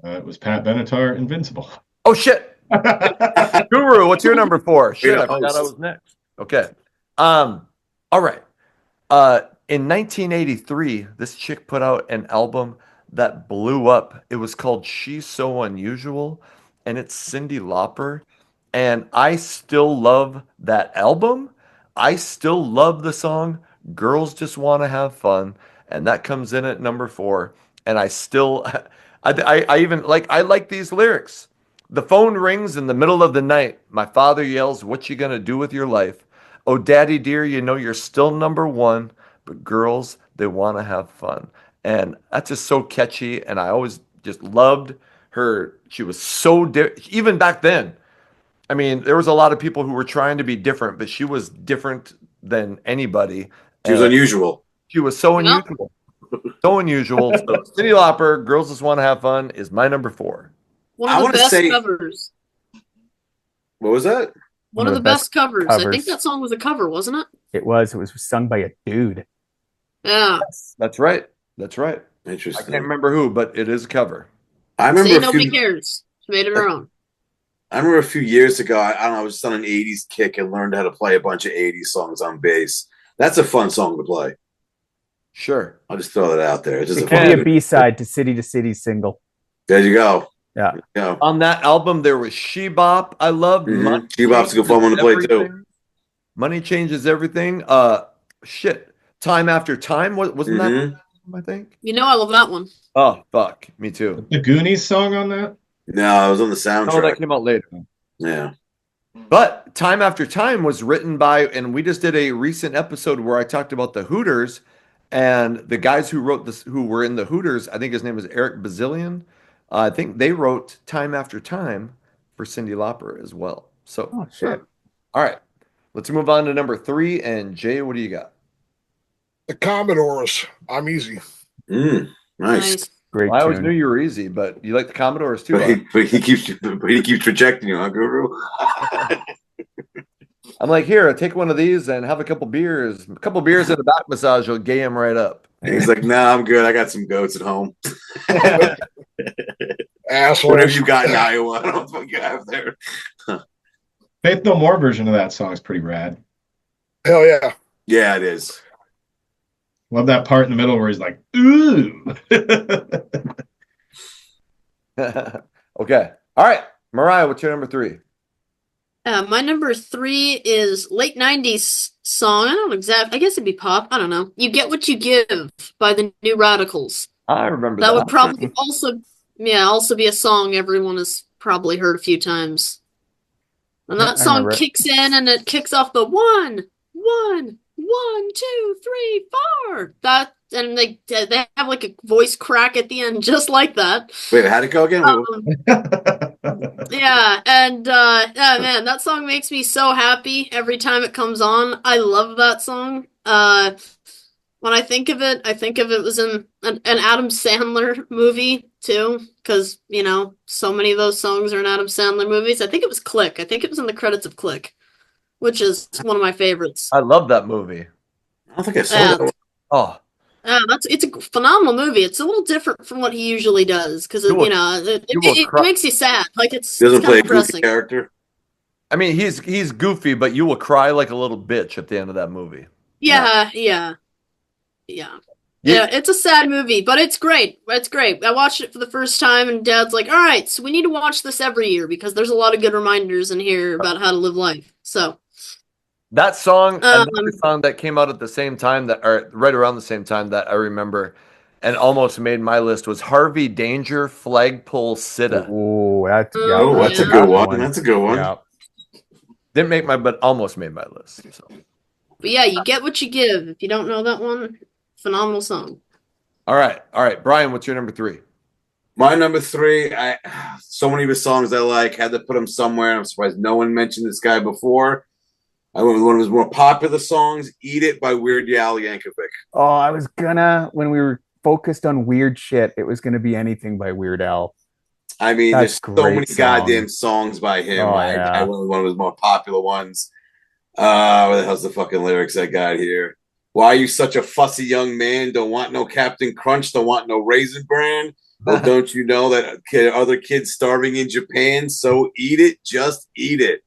It was Pat Benatar, Invincible. Oh, shit. Guru, what's your number 4? Shit, I Wait, forgot I was next. Okay. All right. In 1983, this chick put out an album that blew up. It was called She's So Unusual, and it's Cyndi Lauper. And I still love that album. I still love the song Girls Just Want to Have Fun, and that comes in at number 4. And I still, I even like, I like these lyrics. The phone rings in the middle of the night. My father yells, "What you gonna do with your life? Oh, daddy dear, you know you're still number 1, but girls, they want to have fun." And that's just so catchy. And I always just loved her. She was so even back then. I mean, there was a lot of people who were trying to be different, but she was different than anybody. She was unusual. She was so unusual. So unusual. So Cyndi Lauper, Girls Just Want to Have Fun is my number 4. One of the best covers. What was that? One of the best covers. I think that song was a cover, wasn't it? It was. It was sung by a dude. Yeah. That's right. That's right. Interesting. I can't remember who, but it is a cover. I remember Say nobody cares. She made it her own. I remember a few years ago, I don't know, I was just on an 80s kick and learned how to play a bunch of 80s songs on bass. That's a fun song to play. Sure. I'll just throw that out there. It's just It can be a B-side to City single. There you go. Yeah. Yeah. On that album, there was She Bop. I love She Bop's a good fun one to play too. Money Changes Everything. Shit. Time After Time. Wasn't that one, I think? You know I love that one. Oh, fuck. Me too. The Goonies song on that? No, it was on the soundtrack. Oh, that came out later. Yeah. But Time After Time was written by, and we just did a recent episode where I talked about the Hooters, and the guys who wrote this, who were in the Hooters, I think his name was Eric Bazillion. I think they wrote Time After Time for Cyndi Lauper as well. So, oh shit! All right, let's move on to number 3. And Jay, what do you got? The Commodores. I'm easy. Nice. Great. Well, I always knew you were easy, but you like the Commodores too. But he keeps rejecting you, huh, Guru? I'm like, here, take one of these and have a couple beers. A couple beers at a back massage will gay him right up. And he's like, nah, I'm good. I got some goats at home. Asshole. What have you got in Iowa? I don't know what you have there. Faith No More version of that song is pretty rad. Hell yeah. Yeah, it is. Love that part in the middle where he's like, ooh. Okay. All right. Mariah, what's your number 3? My number 3 is late 90s song. I don't exactly. I guess it'd be pop. I don't know. You Get What You Give by the New Radicals. I remember that. That would probably also be a song everyone has probably heard a few times. And that song kicks in and it kicks off the 1, 1, 1, 2, 3, 4. That, and they have like a voice crack at the end, just like that. Wait, how'd it go again? Yeah, and man, that song makes me so happy every time it comes on. I love that song. When I think of it was in an Adam Sandler movie too, because so many of those songs are in Adam Sandler movies. I think it was Click. I think it was in the credits of Click, which is one of my favorites. I love that movie. I don't think I saw that one. Oh. It's a phenomenal movie. It's a little different from what he usually does because it makes you sad. Like it's doesn't play a depressing. goofy character. I mean, he's goofy, but you will cry like a little bitch at the end of that movie. Yeah. It's a sad movie, but it's great. It's great. I watched it for the first time, and Dad's like, "All right, so we need to watch this every year because there's a lot of good reminders in here about how to live life." So, That song, Um, another song that came out at the same time or right around the same time that I remember and almost made my list was Harvey Danger Flagpole Sitta. Oh, that's Oh, that's a yeah. good one. That's a good one. Yeah. Didn't make but almost made my list. So. But yeah, you get what you give. If you don't know that one, phenomenal song. All right. Brian, what's your number 3? My number 3, so many of his songs I like, had to put him somewhere. I'm surprised no one mentioned this guy before. I went with one of his more popular songs, Eat It by Weird Al Yankovic. Oh, I was when we were focused on weird shit, it was gonna be anything by Weird Al. I mean, That's there's so many song. goddamn songs by him. Oh, I yeah. went with one of his more popular ones. Where the hell's the fucking lyrics I got here? Why are you such a fussy young man? Don't want no Captain Crunch, don't want no Raisin Bran. Well, don't you know that other kids starving in Japan? So eat it, just eat it.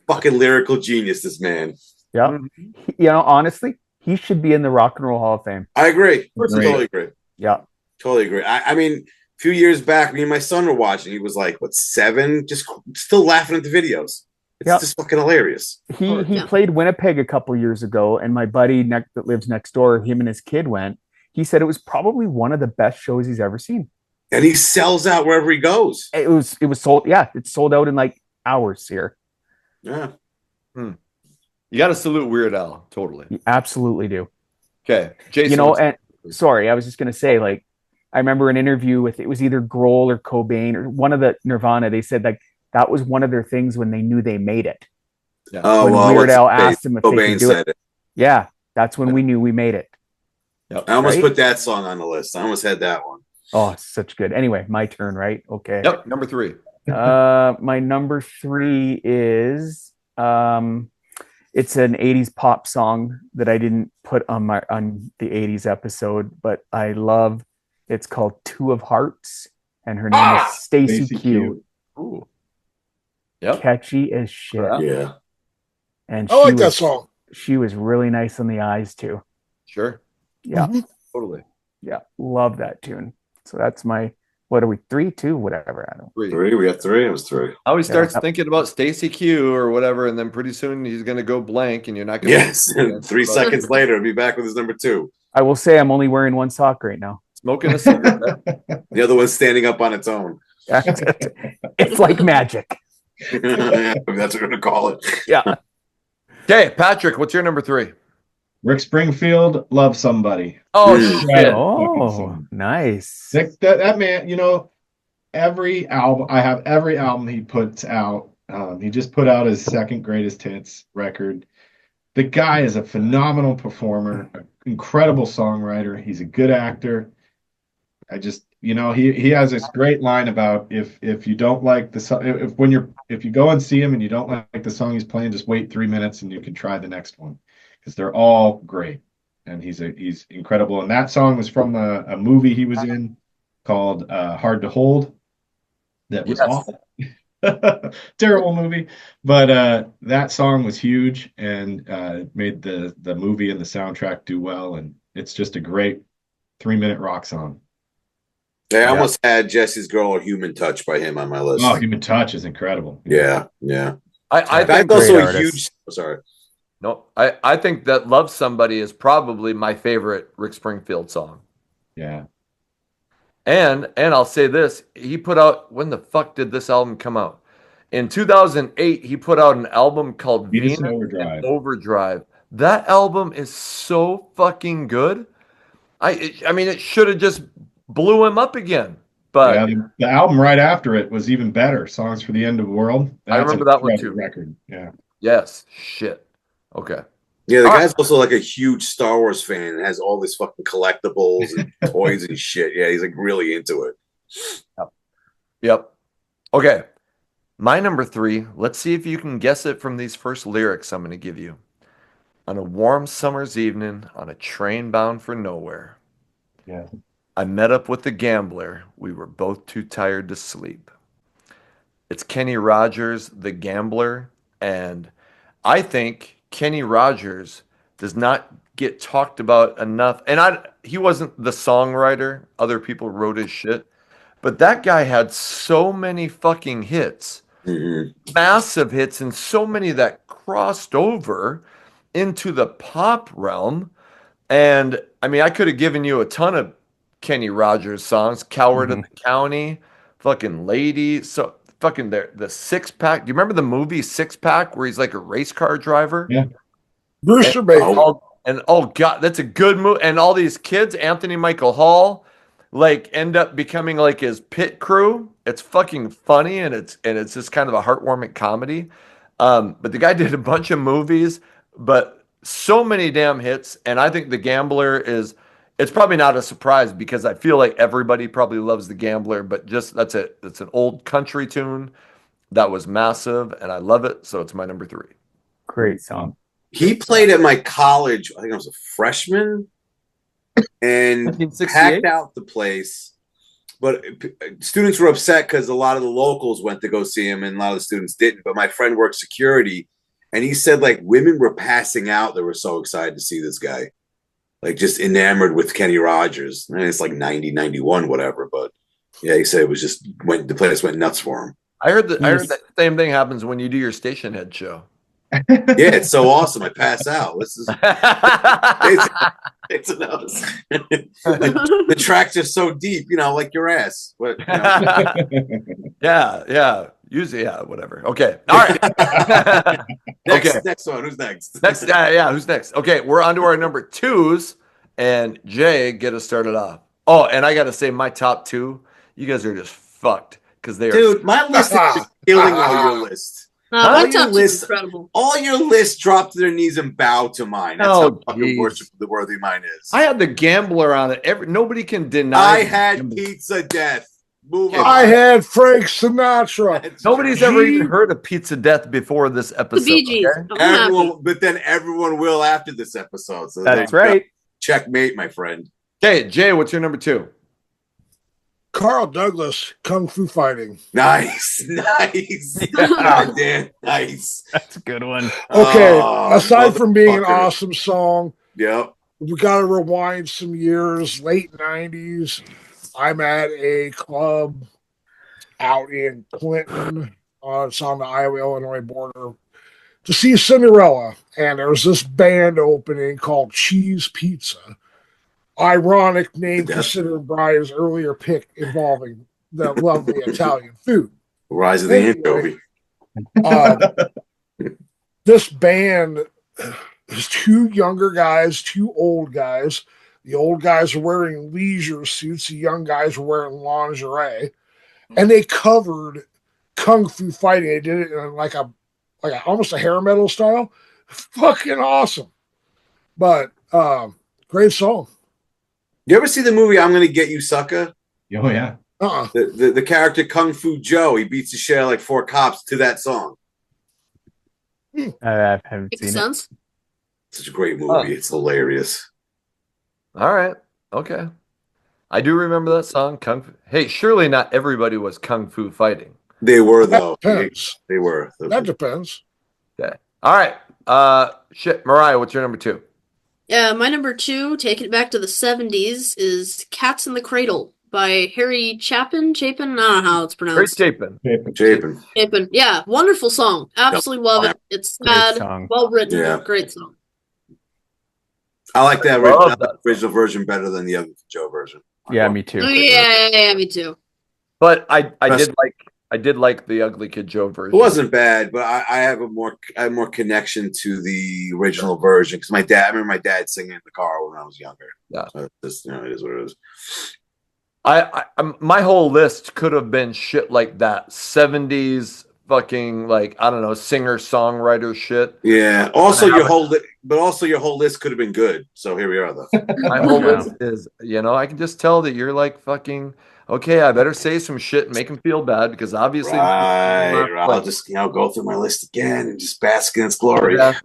Fucking lyrical genius, this man. Yeah. You know, honestly, he should be in the Rock and Roll Hall of Fame. I agree. Totally agree. Yeah. Totally agree. I mean, a few years back, me and my son were watching. He was like, what, 7? Just still laughing at the videos. It's just fucking hilarious. He played Winnipeg a couple years ago, and my buddy that lives next door, him and his kid went. He said it was probably one of the best shows he's ever seen. And he sells out wherever he goes. It was sold. Yeah, it's sold out in like hours here. Yeah. You got to salute Weird Al. Totally. You absolutely do. Okay. Jason. You know, and sorry, I was just going to say, like, I remember an interview with, it was either Grohl or Cobain or one of the Nirvana. They said like that was one of their things when they knew they made it. Yeah. Oh, when well, Weird Al asked them if Cobain they could do it. Yeah, that's when we knew we made it. Yep. I almost put that song on the list. I almost had that one. Oh, such good. Anyway, my turn, right? Okay. Yep. Number 3. My number 3 is it's an 80s pop song that I didn't put on the 80s episode, but I love. It's called Two of Hearts, and her name is Stacey Q. Ooh. Yep. Catchy as shit. Yeah. And I like that song. She was really nice on the eyes too. Sure. Yeah. Totally. Yeah. Love that tune. So that's my, what are we, 3, 2, whatever. I don't know. 3. We got 3. It was 3. I always starts thinking about Stacey Q or whatever, and then pretty soon he's going to go blank, and you're not going to. Yes. 3 seconds later, he'll be back with his number 2. I will say I'm only wearing one sock right now. Smoking a cigarette. The other one's standing up on its own. It's like magic. That's what we're going to call it. Yeah. Okay, Patrick, what's your number 3? Rick Springfield, Love Somebody. Oh, Shit. Oh, nice. That man, you know, every album he puts out. He just put out his second greatest hits record. The guy is a phenomenal performer, incredible songwriter. He's a good actor. I just, you know, he has this great line about if you don't like the song, if you go and see him and you don't like the song he's playing, just wait 3 minutes and you can try the next one, because they're all great. And he's incredible. And that song was from a movie he was in called Hard to Hold. That was awful. Terrible movie. But that song was huge and made the movie and the soundtrack do well. And it's just a great 3-minute rock song. I almost had Jesse's Girl or Human Touch by him on my list. Oh, Human Touch is incredible. Yeah. I think that's also a huge. Sorry. No, I think that Love Somebody is probably my favorite Rick Springfield song. Yeah. And I'll say this, he put out, when the fuck did this album come out? In 2008, he put out an album called Venus and Overdrive. That album is so fucking good. I mean, it should have just blew him up again. But yeah, the album right after it was even better. Songs for the End of the World. I remember that one too. Record. Yeah. Yes. Shit. Okay. Yeah, the guy's also like a huge Star Wars fan and has all this fucking collectibles and toys and shit. Yeah, he's like really into it. Yep. Okay. My number 3, let's see if you can guess it from these first lyrics I'm going to give you. On a warm summer's evening, on a train bound for nowhere. Yeah. I met up with the gambler. We were both too tired to sleep. It's Kenny Rogers, the gambler, and I think Kenny Rogers does not get talked about enough. And he wasn't the songwriter. Other people wrote his shit. But that guy had so many fucking hits, massive hits, and so many that crossed over into the pop realm. And I mean, I could have given you a ton of Kenny Rogers songs, Coward of the County, fucking Lady. So fucking the Six Pack. Do you remember the movie Six Pack where he's like a race car driver? Yeah. Brewster Baker. And oh god, that's a good movie. And all these kids, Anthony Michael Hall, like end up becoming like his pit crew. It's fucking funny and it's just kind of a heartwarming comedy. But the guy did a bunch of movies, but so many damn hits. And I think The Gambler is it's probably not a surprise because I feel like everybody probably loves The Gambler, but just that's it. It's an old country tune that was massive and I love it. So it's my number 3. Great song. He played at my college. I think I was a freshman, and 1968? packed out the place. But students were upset because a lot of the locals went to go see him, and a lot of the students didn't. But my friend worked security, and he said like women were passing out. They were so excited to see this guy, like just enamored with Kenny Rogers. And it's like 90, 91, whatever. But yeah, he said it was just the place went nuts for him. I heard that same thing happens when you do your station head show. Yeah, it's so awesome. I pass out. This is it's the tracks are so deep, like your ass. But, Yeah. Usually, yeah, whatever. Okay. All right. Next one. Who's next? Next, who's next? Okay, we're on to our number 2s, and Jay, get us started off. Oh, and I got to say, my top 2, you guys are just fucked because they are. Dude, my list is killing all your lists. My top 2 is incredible. All your lists drop to their knees and bow to mine. That's how fucking worthy mine is. I had The Gambler on it. Nobody can deny. I had Pizza Death. Move on. I had Frank Sinatra. Nobody's ever even heard of Pizza Death before this episode. The Bee Gees. Okay? But then everyone will after this episode. So that's right. Checkmate, my friend. Okay, Jay, what's your number 2? Carl Douglas, Kung Fu Fighting. Nice. God damn, nice. That's a good one. Okay, aside from being an awesome song, yep. We got to rewind some years, late 90s. I'm at a club out in Clinton. It's on the Iowa-Illinois border to see Cinderella. And there was this band opening called Cheese Pizza. Ironic name considering Brian's earlier pick involving the lovely Italian food. Rise of the Anchovy. This band is 2 younger guys, 2 old guys. The old guys are wearing leisure suits. The young guys are wearing lingerie. And they covered Kung Fu Fighting. They did it in like almost a hair metal style. Fucking awesome. But great song. You ever see the movie I'm Gonna Get You, Sucker? Oh yeah. The character Kung Fu Joe, he beats the shit out of like 4 cops to that song. I haven't Makes seen sense. Such a great movie. It's hilarious. All right. Okay. I do remember that song, Kung Fu. Hey, surely not everybody was Kung Fu Fighting. They were, though. Depends. They were. That depends. Okay. All right. Mariah, what's your number 2? Yeah, my number 2, taking it back to the 70s, is Cats in the Cradle by Harry Chapin. I don't know how it's pronounced. Harry Chapin. Chapin. Yeah, wonderful song. Absolutely love it. It's sad, well written, great song. I like that original version better than the other Joe version. Yeah, me too. Yeah, me too. But I did like the Ugly Kid Joe version. It wasn't bad, but I have more connection to the original version because I remember my dad singing in the car when I was younger. Yeah, so it is what it is. My whole list could have been shit like that 70s fucking like I don't know singer songwriter shit. Yeah. Also, your whole list could have been good. So here we are, though. My whole list is I can just tell that you're like fucking. Okay, I better say some shit and make him feel bad because obviously, I'll just go through my list again and just bask in its glory. Yeah.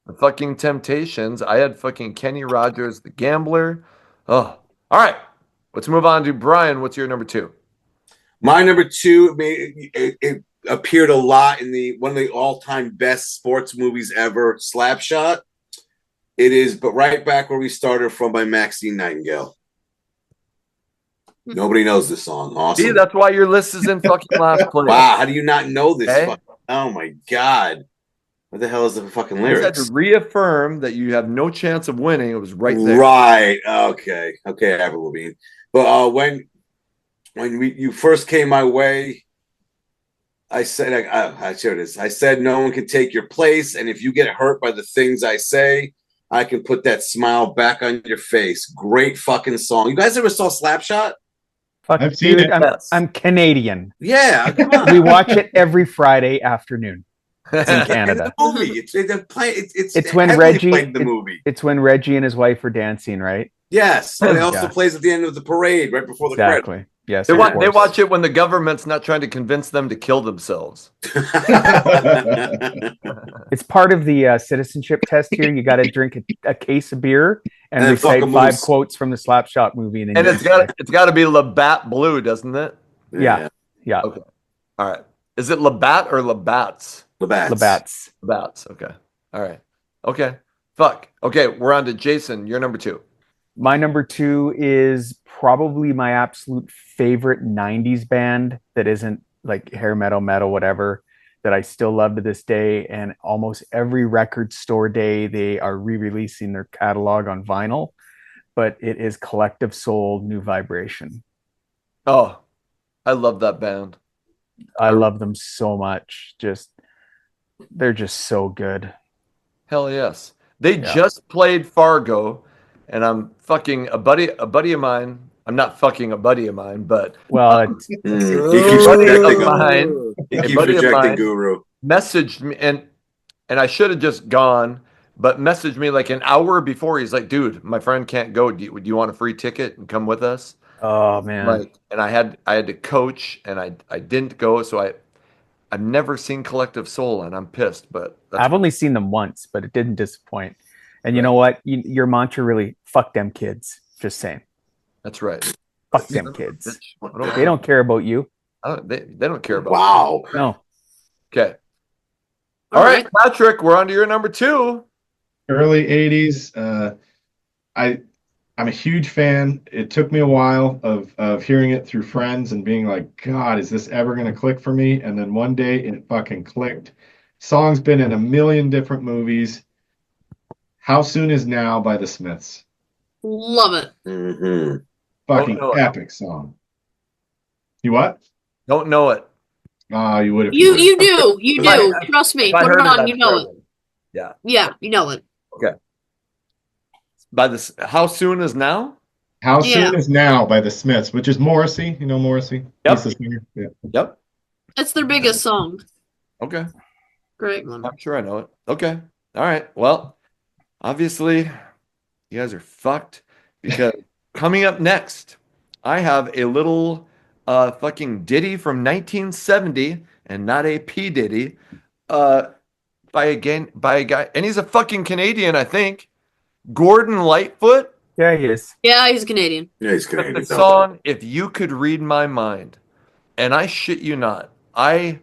The fucking Temptations. I had fucking Kenny Rogers, The Gambler. Oh, all right. Let's move on to Brian. What's your number 2? My number 2, it appeared a lot in one of the all-time best sports movies ever, Slapshot. It is, but right back where we started from by Maxine Nightingale. Nobody knows this song. Awesome. See, that's why your list is in fucking last place. Wow, how do you not know this? Okay. Oh my god. What the hell is the fucking I just had to lyrics? reaffirm that you have no chance of winning. It was right there. Right. Okay. Okay, Avril Lavigne. But when you first came my way, I said, I showed this. I said, no one can take your place. And if you get hurt by the things I say, I can put that smile back on your face. Great fucking song. You guys ever saw Slapshot? Fuck, I've seen dude, it. I'm Canadian. Yeah, come on. We watch it every Friday afternoon. It's in Canada. The movie. It's when heavily Reggie played in the movie. It's when Reggie and his wife are dancing, right? Yes, and it also Yeah. plays at the end of the parade, right before the Exactly. Yes. They of they course. watch it when the government's not trying to convince them to kill themselves. credits. It's part of the citizenship test here. You got to drink a case of beer and And fuck recite a 5 moose. quotes from the Slapshot movie. And then And you it's got to be Labatt Blue, doesn't it? yeah. Okay. All right. Is it Labatt or Labatt's? Labatt's. Labatt's. Okay. All right. Okay. Fuck. Okay. We're on to Jason. You're number 2. My number 2 is probably my absolute favorite 90s band that isn't like hair metal, whatever, that I still love to this day. And almost every record store day, they are re-releasing their catalog on vinyl. But it is Collective Soul, New Vibration. Oh, I love that band. I love them so much. They're just so good. Hell yes. They just played Fargo, and I'm fucking a buddy of mine. I'm not fucking a buddy of mine, but Well, He keeps buddy rejecting of mine, He a keeps buddy of rejecting mine Guru. messaged me, and I should have just gone, but messaged me like an hour before. He's like, "Dude, my friend can't go. Do you want a free ticket and come with us?" oh man, Like, and I had to coach, and I didn't go, so I've never seen Collective Soul, and I'm pissed. But I've only seen them once, but it didn't disappoint. And you know what? Your mantra really, fuck them kids. Just saying. That's right. Fuck them kids. They don't care about you. They don't care about Wow. you. No. Okay. All right, Patrick, we're on to your number 2. Early 80s. I'm a huge fan. It took me a while of hearing it through friends and being like, God, is this ever going to click for me? And then one day it fucking clicked. Song's been in a million different movies. How Soon Is Now by the Smiths. Love it. Mm-hmm. Fucking epic song. You what? Don't know it. You would have. You do. Trust me. Put it on. You know it. Yeah. Yeah, you know it. Okay. By this, How Soon Is Now? How Soon Is Now by the Smiths, which is Morrissey. You know Morrissey? Yep. He's the singer. Yeah. Yep. It's their biggest song. Okay. Great one. I'm sure I know it. Okay. All right. Well, obviously, you guys are fucked because coming up next, I have a little fucking ditty from 1970 and not a P Diddy by a guy, and he's a fucking Canadian, I think. Gordon Lightfoot. Yeah, he is. Yeah, he's Canadian. Yeah, he's Canadian. The song "If You Could Read My Mind," and I shit you not, I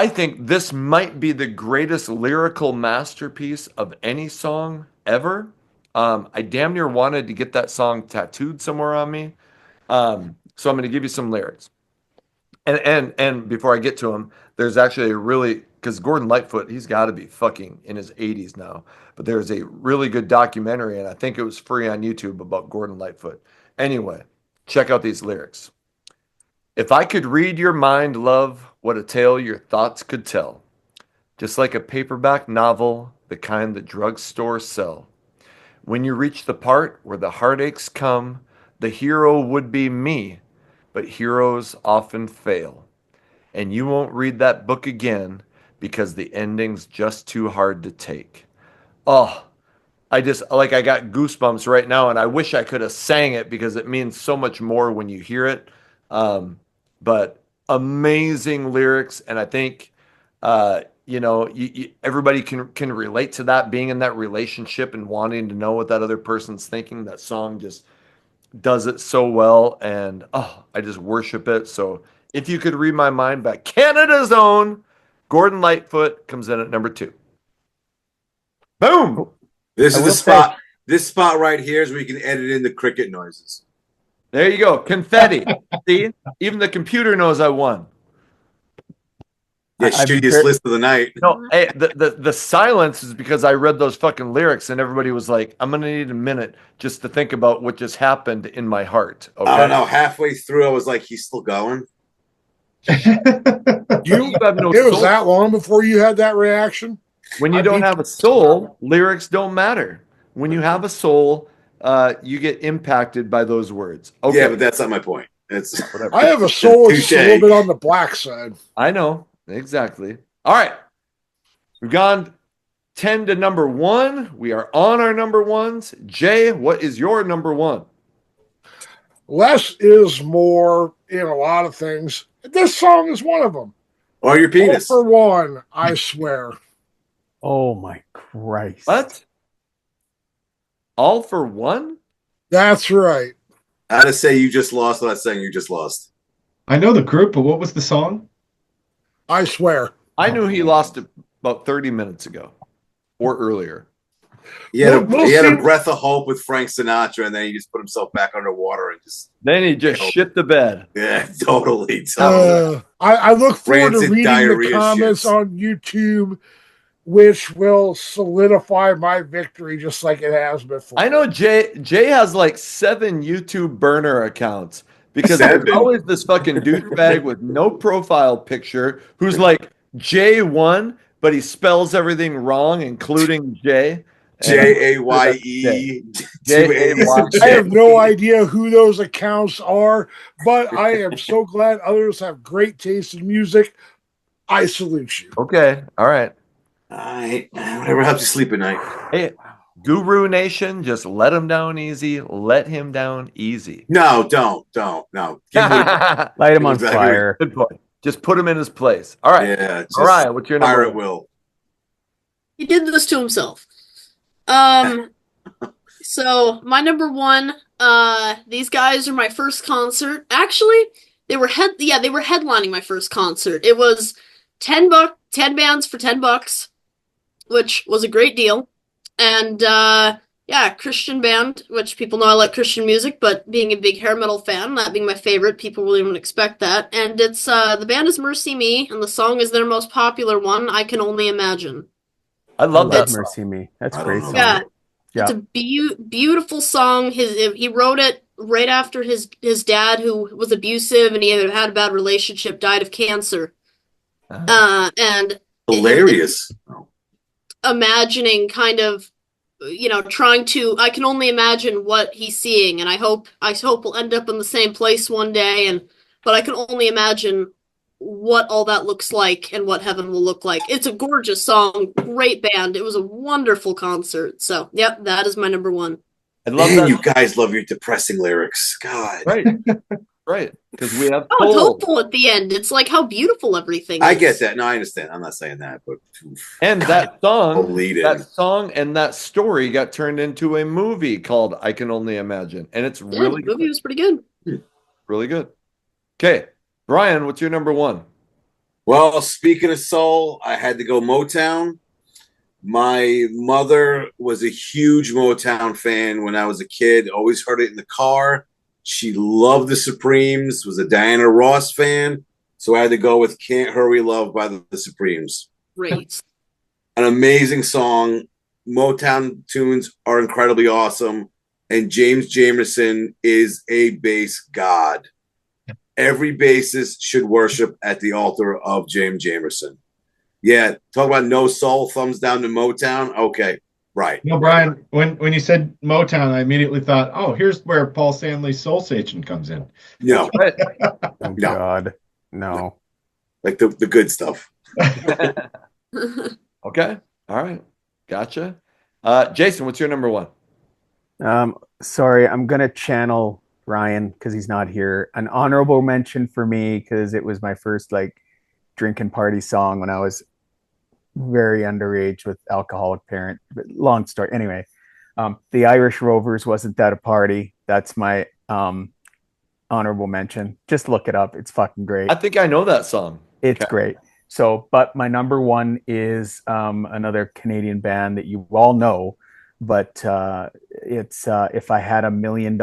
think this might be the greatest lyrical masterpiece of any song ever. I damn near wanted to get that song tattooed somewhere on me. So I'm going to give you some lyrics. And before I get to him, there's actually a really, because Gordon Lightfoot, he's got to be fucking in his 80s now. But there's a really good documentary, and I think it was free on YouTube about Gordon Lightfoot. Anyway, check out these lyrics. If I could read your mind, love, what a tale your thoughts could tell. Just like a paperback novel, the kind that drugstores sell. When you reach the part where the heartaches come, the hero would be me, but heroes often fail. And you won't read that book again because the ending's just too hard to take. Oh, I got goosebumps right now, and I wish I could have sang it because it means so much more when you hear it. But amazing lyrics, and I think everybody can relate to that, being in that relationship and wanting to know what that other person's thinking. That song just does it so well, and I just worship it. So if you could read my mind, by Canada's own Gordon Lightfoot comes in at number 2. Boom. This is the spot. This spot right here is where you can edit in the cricket noises. There you go. Confetti. See? Even the computer knows I won. Yeah, shittiest list of the night. No, hey, the silence is because I read those fucking lyrics and everybody was like, I'm gonna need a minute just to think about what just happened in my heart. Okay? I don't know. Halfway through, I was like, he's still going. You have no It was soul. that long before you had that reaction? When you don't have a soul, lyrics don't matter. When you have a soul, you get impacted by those words. Okay. Yeah, but that's not my point. It's whatever. I have a soul that's a little bit on the black side. I know. Exactly. All right. We've gone 10 to number 1. We are on our number ones. Jay, what is your number 1? Less is more in a lot of things. This song is one of them. Or your penis. All for one, I swear. Oh my Christ. What? All for one? That's right. How to say you just lost without saying you just lost. I know the group, but what was the song? I swear. I knew he lost it about 30 minutes ago or earlier. He had a breath of hope with Frank Sinatra, and then he just put himself back underwater and just. Then he just shit the bed. Yeah, totally. I look forward to reading the comments shits. on YouTube, which will solidify my victory just like it has before. I know Jay has like 7 YouTube burner accounts because there's always this fucking douchebag with no profile picture who's like J1, but he spells everything wrong, including J. Jaye. I have no idea who those accounts are, but I am so glad others have great taste in music. I salute you. Okay. All right. Whatever helps you sleep at night. Hey, Guru Nation, just let him down easy. Let him down easy. No, don't. No. Light him on fire. Good point. Just put him in his place. All right. Yeah. All right. What's your number? Pirate Will. He did this to himself. So my number 1, these guys are my first concert. Actually, they were headlining my first concert. It was 10 bands for $10, which was a great deal. And Christian band, which people know I like Christian music, but being a big hair metal fan, that being my favorite, people really wouldn't expect that. And it's the band is Mercy Me, and the song is their most popular one, I Can Only Imagine. I love that Mercy Me. That's a great song. Yeah. It's a beautiful song. He wrote it right after his dad, who was abusive and he had a bad relationship, died of cancer. And hilarious. Imagining kind of, trying to. I can only imagine what he's seeing, and I hope we'll end up in the same place one day. But I can only imagine what all that looks like and what heaven will look like. It's a gorgeous song, great band. It was a wonderful concert. So, yep, that is my number 1. I love that. You song. guys love your depressing lyrics. God. Right. Right. Because we have it's hopeful at the end. It's like how beautiful everything is. I get that. No, I understand. I'm not saying that, but and that song and that story got turned into a movie called I Can Only Imagine. And it's really good. The movie was pretty good. Really good. Okay. Brian, what's your number 1? Well, speaking of soul, I had to go Motown. My mother was a huge Motown fan when I was a kid. Always heard it in the car. She loved the Supremes, was a Diana Ross fan. So I had to go with Can't Hurry Love by the Supremes. Great. An amazing song. Motown tunes are incredibly awesome. And James Jamerson is a bass god. Every bassist should worship at the altar of James Jamerson. Yeah, talk about no soul, thumbs down to Motown. Okay, right. No, Brian, when you said Motown, I immediately thought, oh, here's where Paul Stanley's Soul Station comes in. No. Oh, God. No. Like the good stuff. Okay. All right. Gotcha. Jason, what's your number 1? Sorry, I'm going to channel Ryan because he's not here. An honorable mention for me because it was my first drinking party song when I was very underage with alcoholic parent. But long story. Anyway, the Irish Rovers, Wasn't That a Party? That's my honorable mention. Just look it up. It's fucking great. I think I know that song. It's great. So, but my number 1 is another Canadian band that you all know, but it's If I Had $1 Million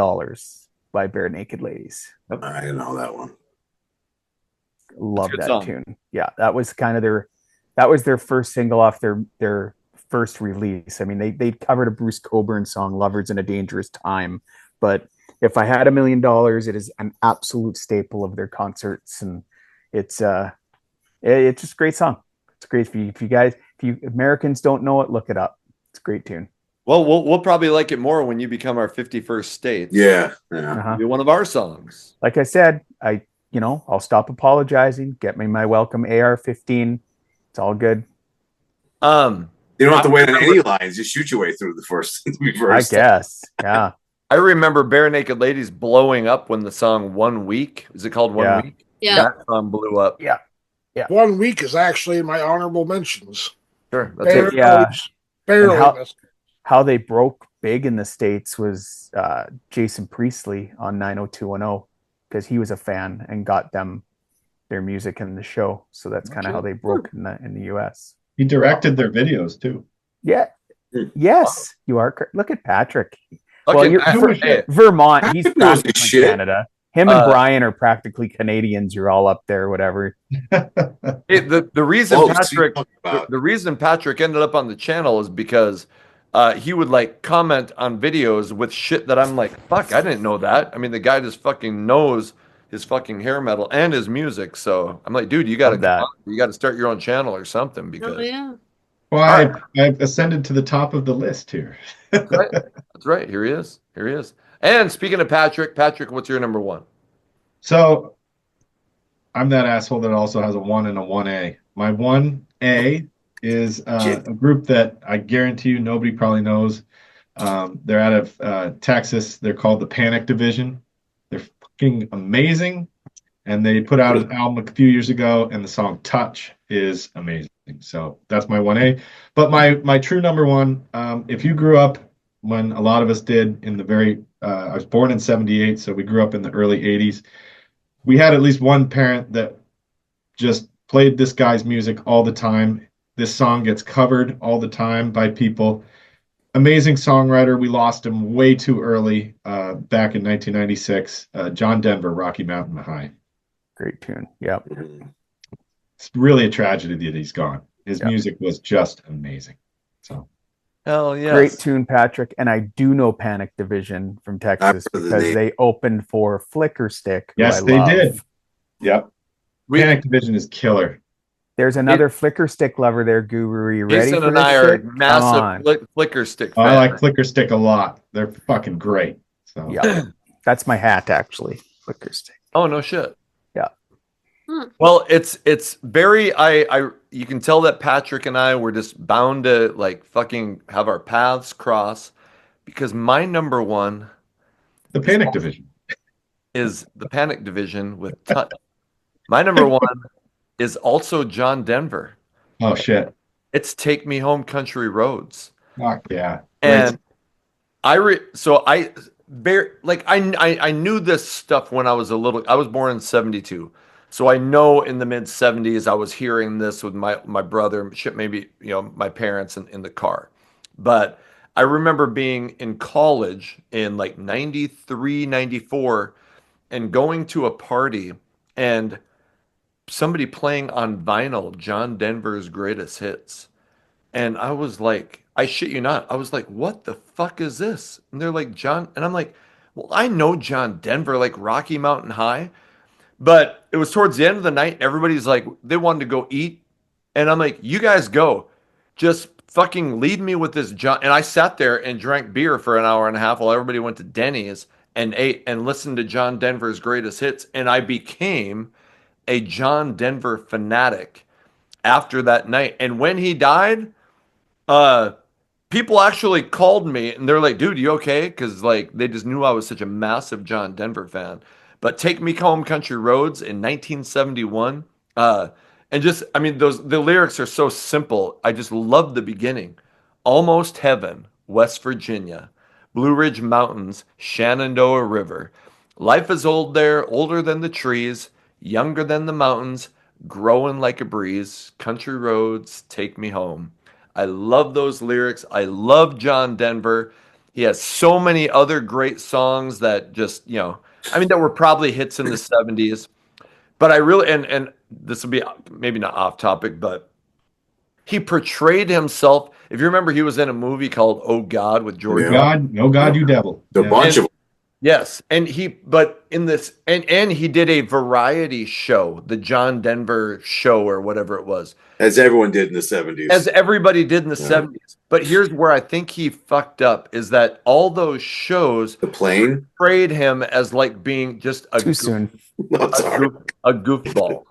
by Bare Naked Ladies. I know that one. love that song. tune. Yeah, that was their first single off their first release. I mean, they covered a Bruce Cockburn song, "Lovers in a Dangerous Time," but "If I Had $1,000,000," it is an absolute staple of their concerts, and it's just a great song. It's great if you Americans don't know it, look it up. It's a great tune. Well, we'll probably like it more when you become our 51st state. Yeah. Uh-huh. Be one of our songs. Like I said, I'll stop apologizing. Get me my welcome AR-15. It's all good. You don't have to wait on any lines. Just shoot your way through the first. I guess. Yeah. I remember Bare Naked Ladies blowing up when the song "1 Week." Is it called "1 Week"? Yeah. That song blew up. Yeah. 1 Week is actually in my honorable mentions. Sure. That's it. Yeah. Barely. How they broke big in the States was Jason Priestley on 90210, because he was a fan and got them their music in the show. So that's kind of how they broke in the US. He directed their videos too. Yeah. Yes, you are. Look at Patrick. Okay, Well, Vermont. He's practically shit. Canada. Him and Brian are practically Canadians. You're all up there, whatever. The reason Patrick ended up on the channel is because he would like comment on videos with shit that I'm like, fuck, I didn't know that. I mean, the guy just fucking knows his fucking hair metal and his music. So I'm like, dude, you gotta start your own channel or something, because Well, I've ascended to the top of the list here. That's right. That's right. Here he is. And speaking of Patrick, what's your number one? So I'm that asshole that also has a 1 and a 1A. My 1A is a group that I guarantee you nobody probably knows. They're out of Texas. They're called the Panic Division. They're fucking amazing. And they put out an album a few years ago, and the song "Touch" is amazing. So that's my 1A. But my true number one, if you grew up when a lot of us did in the I was born in 78, so we grew up in the early 80s. We had at least one parent that just played this guy's music all the time. This song gets covered all the time by people. Amazing songwriter. We lost him way too early back in 1996. John Denver, "Rocky Mountain High." Great tune. Yep. It's really a tragedy that he's gone. His music was just amazing. So, hell yeah, great tune, Patrick. And I do know Panic Division from Texas because they opened for Flicker Stick. Yes, they did. Yep. Panic Division is killer. There's another Flicker Stick lover there, Guru. Are you ready? Jason and I are massive Flicker Stick fans. I like Flicker Stick a lot. They're fucking great. So yeah, that's my hat actually. Flicker Stick. Oh no shit. Yeah. Well, it's very you can tell that Patrick and I were just bound to like fucking have our paths cross, because my number one, the Panic Division, is the Panic Division with Touch. My number one is also John Denver. Oh shit. It's "Take Me Home Country Roads." Fuck yeah. And I knew this stuff when I was I was born in 72. So I know in the mid 70s I was hearing this with my brother, shit, maybe, my parents in the car. But I remember being in college in like 93, 94 and going to a party and somebody playing on vinyl John Denver's greatest hits. And I was like, I shit you not, I was like, what the fuck is this? And they're like, John, and I'm like, well, I know John Denver, like Rocky Mountain High. But it was towards the end of the night. Everybody's like, they wanted to go eat. And I'm like, you guys go. Just fucking lead me with this John. And I sat there and drank beer for an hour and a half while everybody went to Denny's and ate and listened to John Denver's greatest hits. And I became a John Denver fanatic after that night. And when he died, people actually called me and they're like, dude, you okay? Because like they just knew I was such a massive John Denver fan. But "Take Me Home Country Roads" in 1971, and just, I mean, the lyrics are so simple. I just love the beginning. "Almost heaven, West Virginia, Blue Ridge Mountains, Shenandoah River. Life is old there, older than the trees, younger than the mountains, growing like a breeze. Country roads, take me home." I love those lyrics. I love John Denver. He has so many other great songs that just, that were probably hits in the 70s. But I really and this will be maybe not off topic, but he portrayed himself. If you remember, he was in a movie called Oh God with George. No God, you devil. The bunch of them. Yes, and but in this and he did a variety show, the John Denver show or whatever it was. As everyone did in the 70s. As everybody did in the 70s. But here's where I think he fucked up is that all those shows The Plane portrayed him as like being just a Too soon. a goofball.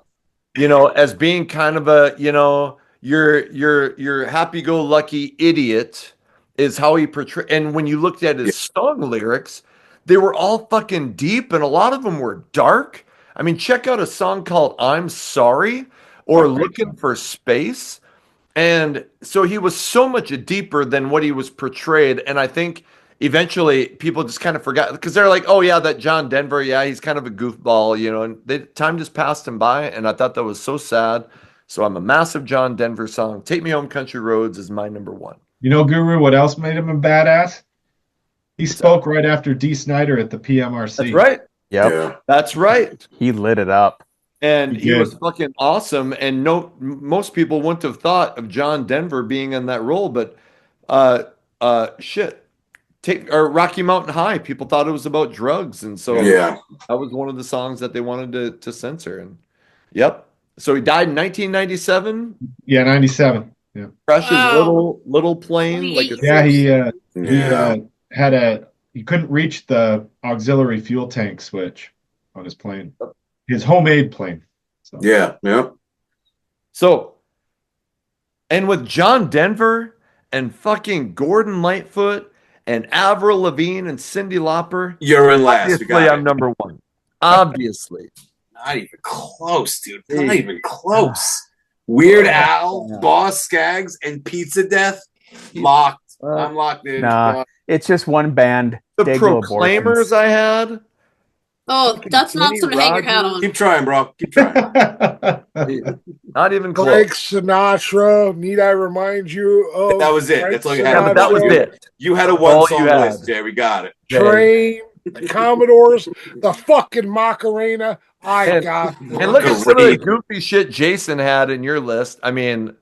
You know, as being kind of a, you know, your happy-go-lucky idiot is how he portrayed. And when you looked at his song lyrics, they were all fucking deep and a lot of them were dark. I mean, check out a song called I'm Sorry or Looking for Space. And so he was so much deeper than what he was portrayed. And I think eventually people just kind of forgot because they're like, oh, yeah, that John Denver. Yeah, he's kind of a goofball, you know, and time just passed him by. And I thought that was so sad. So I'm a massive John Denver song. Take Me Home Country Roads is my number one. You know, Guru, what else made him a badass? He spoke right after Dee Snider at the PMRC. That's right. Yep. Yeah. That's right. He lit it up. And he was fucking awesome. And most people wouldn't have thought of John Denver being in that role, but shit. Rocky Mountain High, people thought it was about drugs. And so that was one of the songs that they wanted to censor. And yep. So he died in 1997. Yeah, 97. Yeah. Crashed his little plane. Like he couldn't reach the auxiliary fuel tank switch on his plane. His homemade plane. So. Yeah. So, and with John Denver and fucking Gordon Lightfoot and Avril Lavigne and Cyndi Lauper, you're in last. Obviously, I'm number one. Obviously. Not even close, dude. Not even close. Weird Al, Boss Skaggs, and Pizza Death. Locked. I'm locked in. Nah, it's just one band. The Proclaimers I had. Oh, that's not something to hang your hat on. Keep trying, bro. Keep trying. Not even close. Frank Sinatra, need I remind you? Oh, that was it. That's all you had. Yeah, but that was it. You had a one-song list, Jay. We got it. Train, the Commodores, the fucking Macarena. And look at some of the goofy shit Jason had in your list. I mean,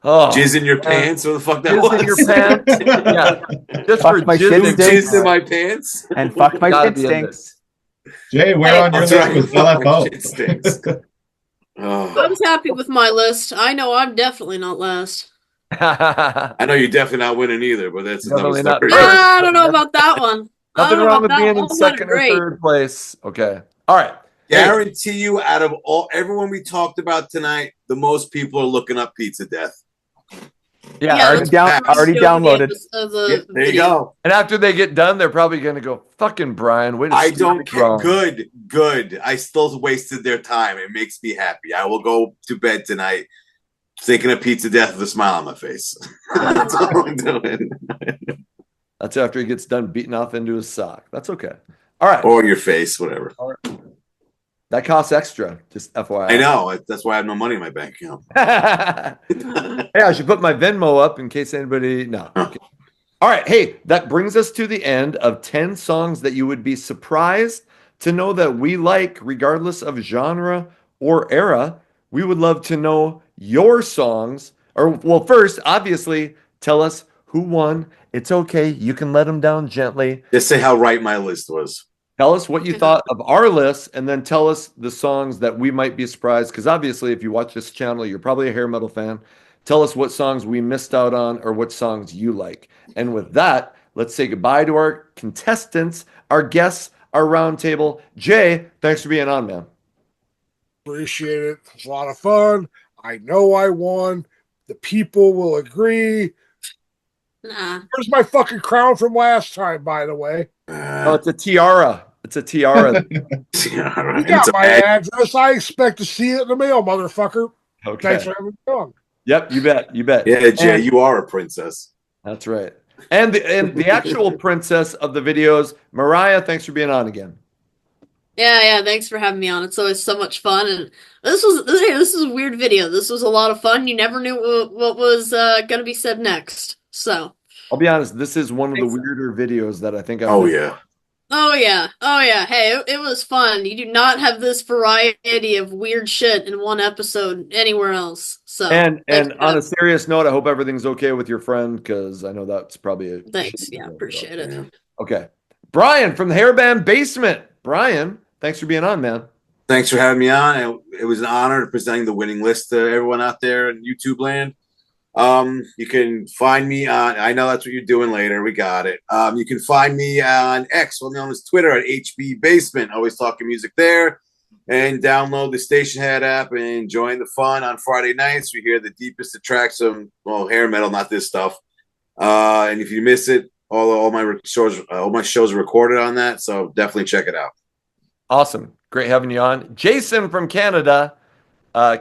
jizz in your pants? What the fuck that was? Jizz in your pants? Yeah. Just fuck for my jizz in my pants? And fuck my shit stinks. Jay, where on your list was LFO? I was happy with my list. I know I'm definitely not last. I know you're definitely not winning either, but that's definitely not. I don't know about that one. Nothing wrong with being in second or third place. Okay. All right. Guarantee you, out of everyone we talked about tonight, the most people are looking up Pizza Death. Yeah, already downloaded. There you go. And after they get done, they're probably going to go, fucking Brian, wait a I don't care. Good. I still wasted their time. It makes me happy. I will go to bed tonight thinking of Pizza Death with a smile on my face. That's all I'm doing. That's after he gets done beating off into his sock. That's okay. All right. Or your face, whatever. All right. That costs extra, just FYI. I know. That's why I have no money in my bank account. Hey, I should put my Venmo up in case anybody... No. Okay. All right. Hey, that brings us to the end of 10 songs that you would be surprised to know that we like, regardless of genre or era. We would love to know your songs. Well, first, obviously, tell us who won. It's okay. You can let them down gently. Just say how right my list was. Tell us what you thought of our list, and then tell us the songs that we might be surprised. Because obviously, if you watch this channel, you're probably a hair metal fan. Tell us what songs we missed out on or what songs you like. And with that, let's say goodbye to our contestants, our guests, our roundtable. Jay, thanks for being on, man. Appreciate it. It's a lot of fun. I know I won. The people will agree. Nah. Where's my fucking crown from last time, by the way? Oh, it's a tiara. It's a tiara. You got my address. I expect to see it in the mail, motherfucker. Okay. Thanks for having me on. Yep, you bet. You bet. Yeah, Jay, you are a princess. That's right. And the actual princess of the videos, Mariah, thanks for being on again. Yeah, thanks for having me on. It's always so much fun, and this is a weird video. This was a lot of fun. You never knew what was going to be said next. So I'll be honest, this is one of the weirder videos that I think I've Oh yeah. Oh yeah. Oh yeah. Hey, it was fun. You do not have this variety of weird shit in one episode anywhere else. So thanks And for on a having me. serious note, I hope everything's okay with your friend because I know that's probably a Thanks. shitty Yeah, deal. So, appreciate it. Yeah. okay. Brian from the Hairband Basement. Brian, thanks for being on, man. Thanks for having me on. It was an honor presenting the winning list to everyone out there in YouTube land. You can find me on, I know that's what you're doing later. We got it. You can find me on X, well known as Twitter, at HB Basement. Always talking music there. And download the Station Head app and join the fun on Friday nights. We hear the deepest of tracks of, well, hair metal, not this stuff. And if you miss it, all my shows are recorded on that. So definitely check it out. Awesome. Great having you on. Jason from Canada,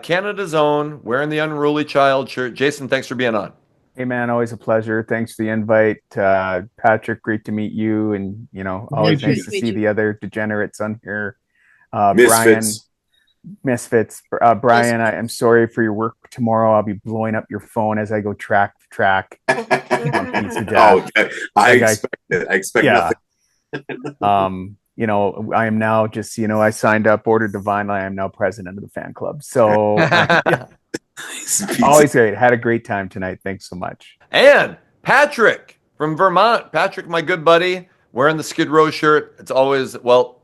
Canada's own, wearing the Unruly Child shirt. Jason, thanks for being on. Hey man, always a pleasure. Thanks for the invite. Patrick, great to meet you. And, always Meet you. nice to see the other degenerates on here. Brian, Misfits. Misfits. Brian, I am sorry for your work tomorrow. I'll be blowing up your phone as I go track to track on Pizza Oh, Death. I Like expect it. I expect yeah. nothing. I am now just, I signed up, ordered the vinyl. I am now president of the fan club. So yeah, always great. Had a great time tonight. Thanks so much. And Patrick from Vermont. Patrick, my good buddy, wearing the Skid Row shirt. It's always, well,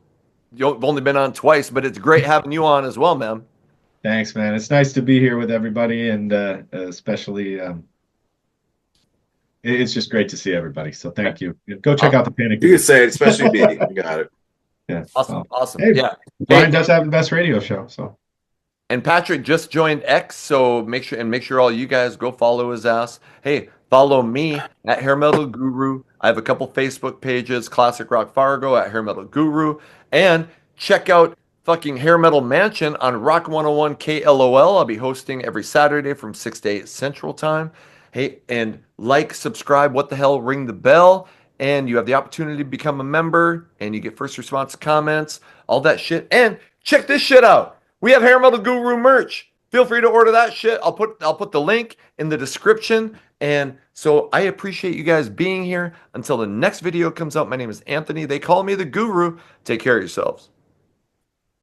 you've only been on twice, but it's great having you on as well, man. Thanks, man. It's nice to be here with everybody, and especially, it's just great to see everybody. So thank you. Go check out the Panic. You can say it, especially me. You got it. Yeah. Awesome. Awesome. Hey, Yeah. Brian does have the best radio show. So. And Patrick just joined X, so make sure all you guys go follow his ass. Hey, follow me at Hair Metal Guru. I have a couple Facebook pages, Classic Rock Fargo at Hair Metal Guru, and check out fucking Hair Metal Mansion on Rock 101 KLOL. I'll be hosting every Saturday from 6 to 8 Central Time. Hey, and like, subscribe, what the hell, ring the bell, and you have the opportunity to become a member, and you get first response comments, all that shit. And check this shit out. We have Hair Metal Guru merch. Feel free to order that shit. I'll put the link in the description. And so I appreciate you guys being here. Until the next video comes out, my name is Anthony. They call me the Guru. Take care of yourselves.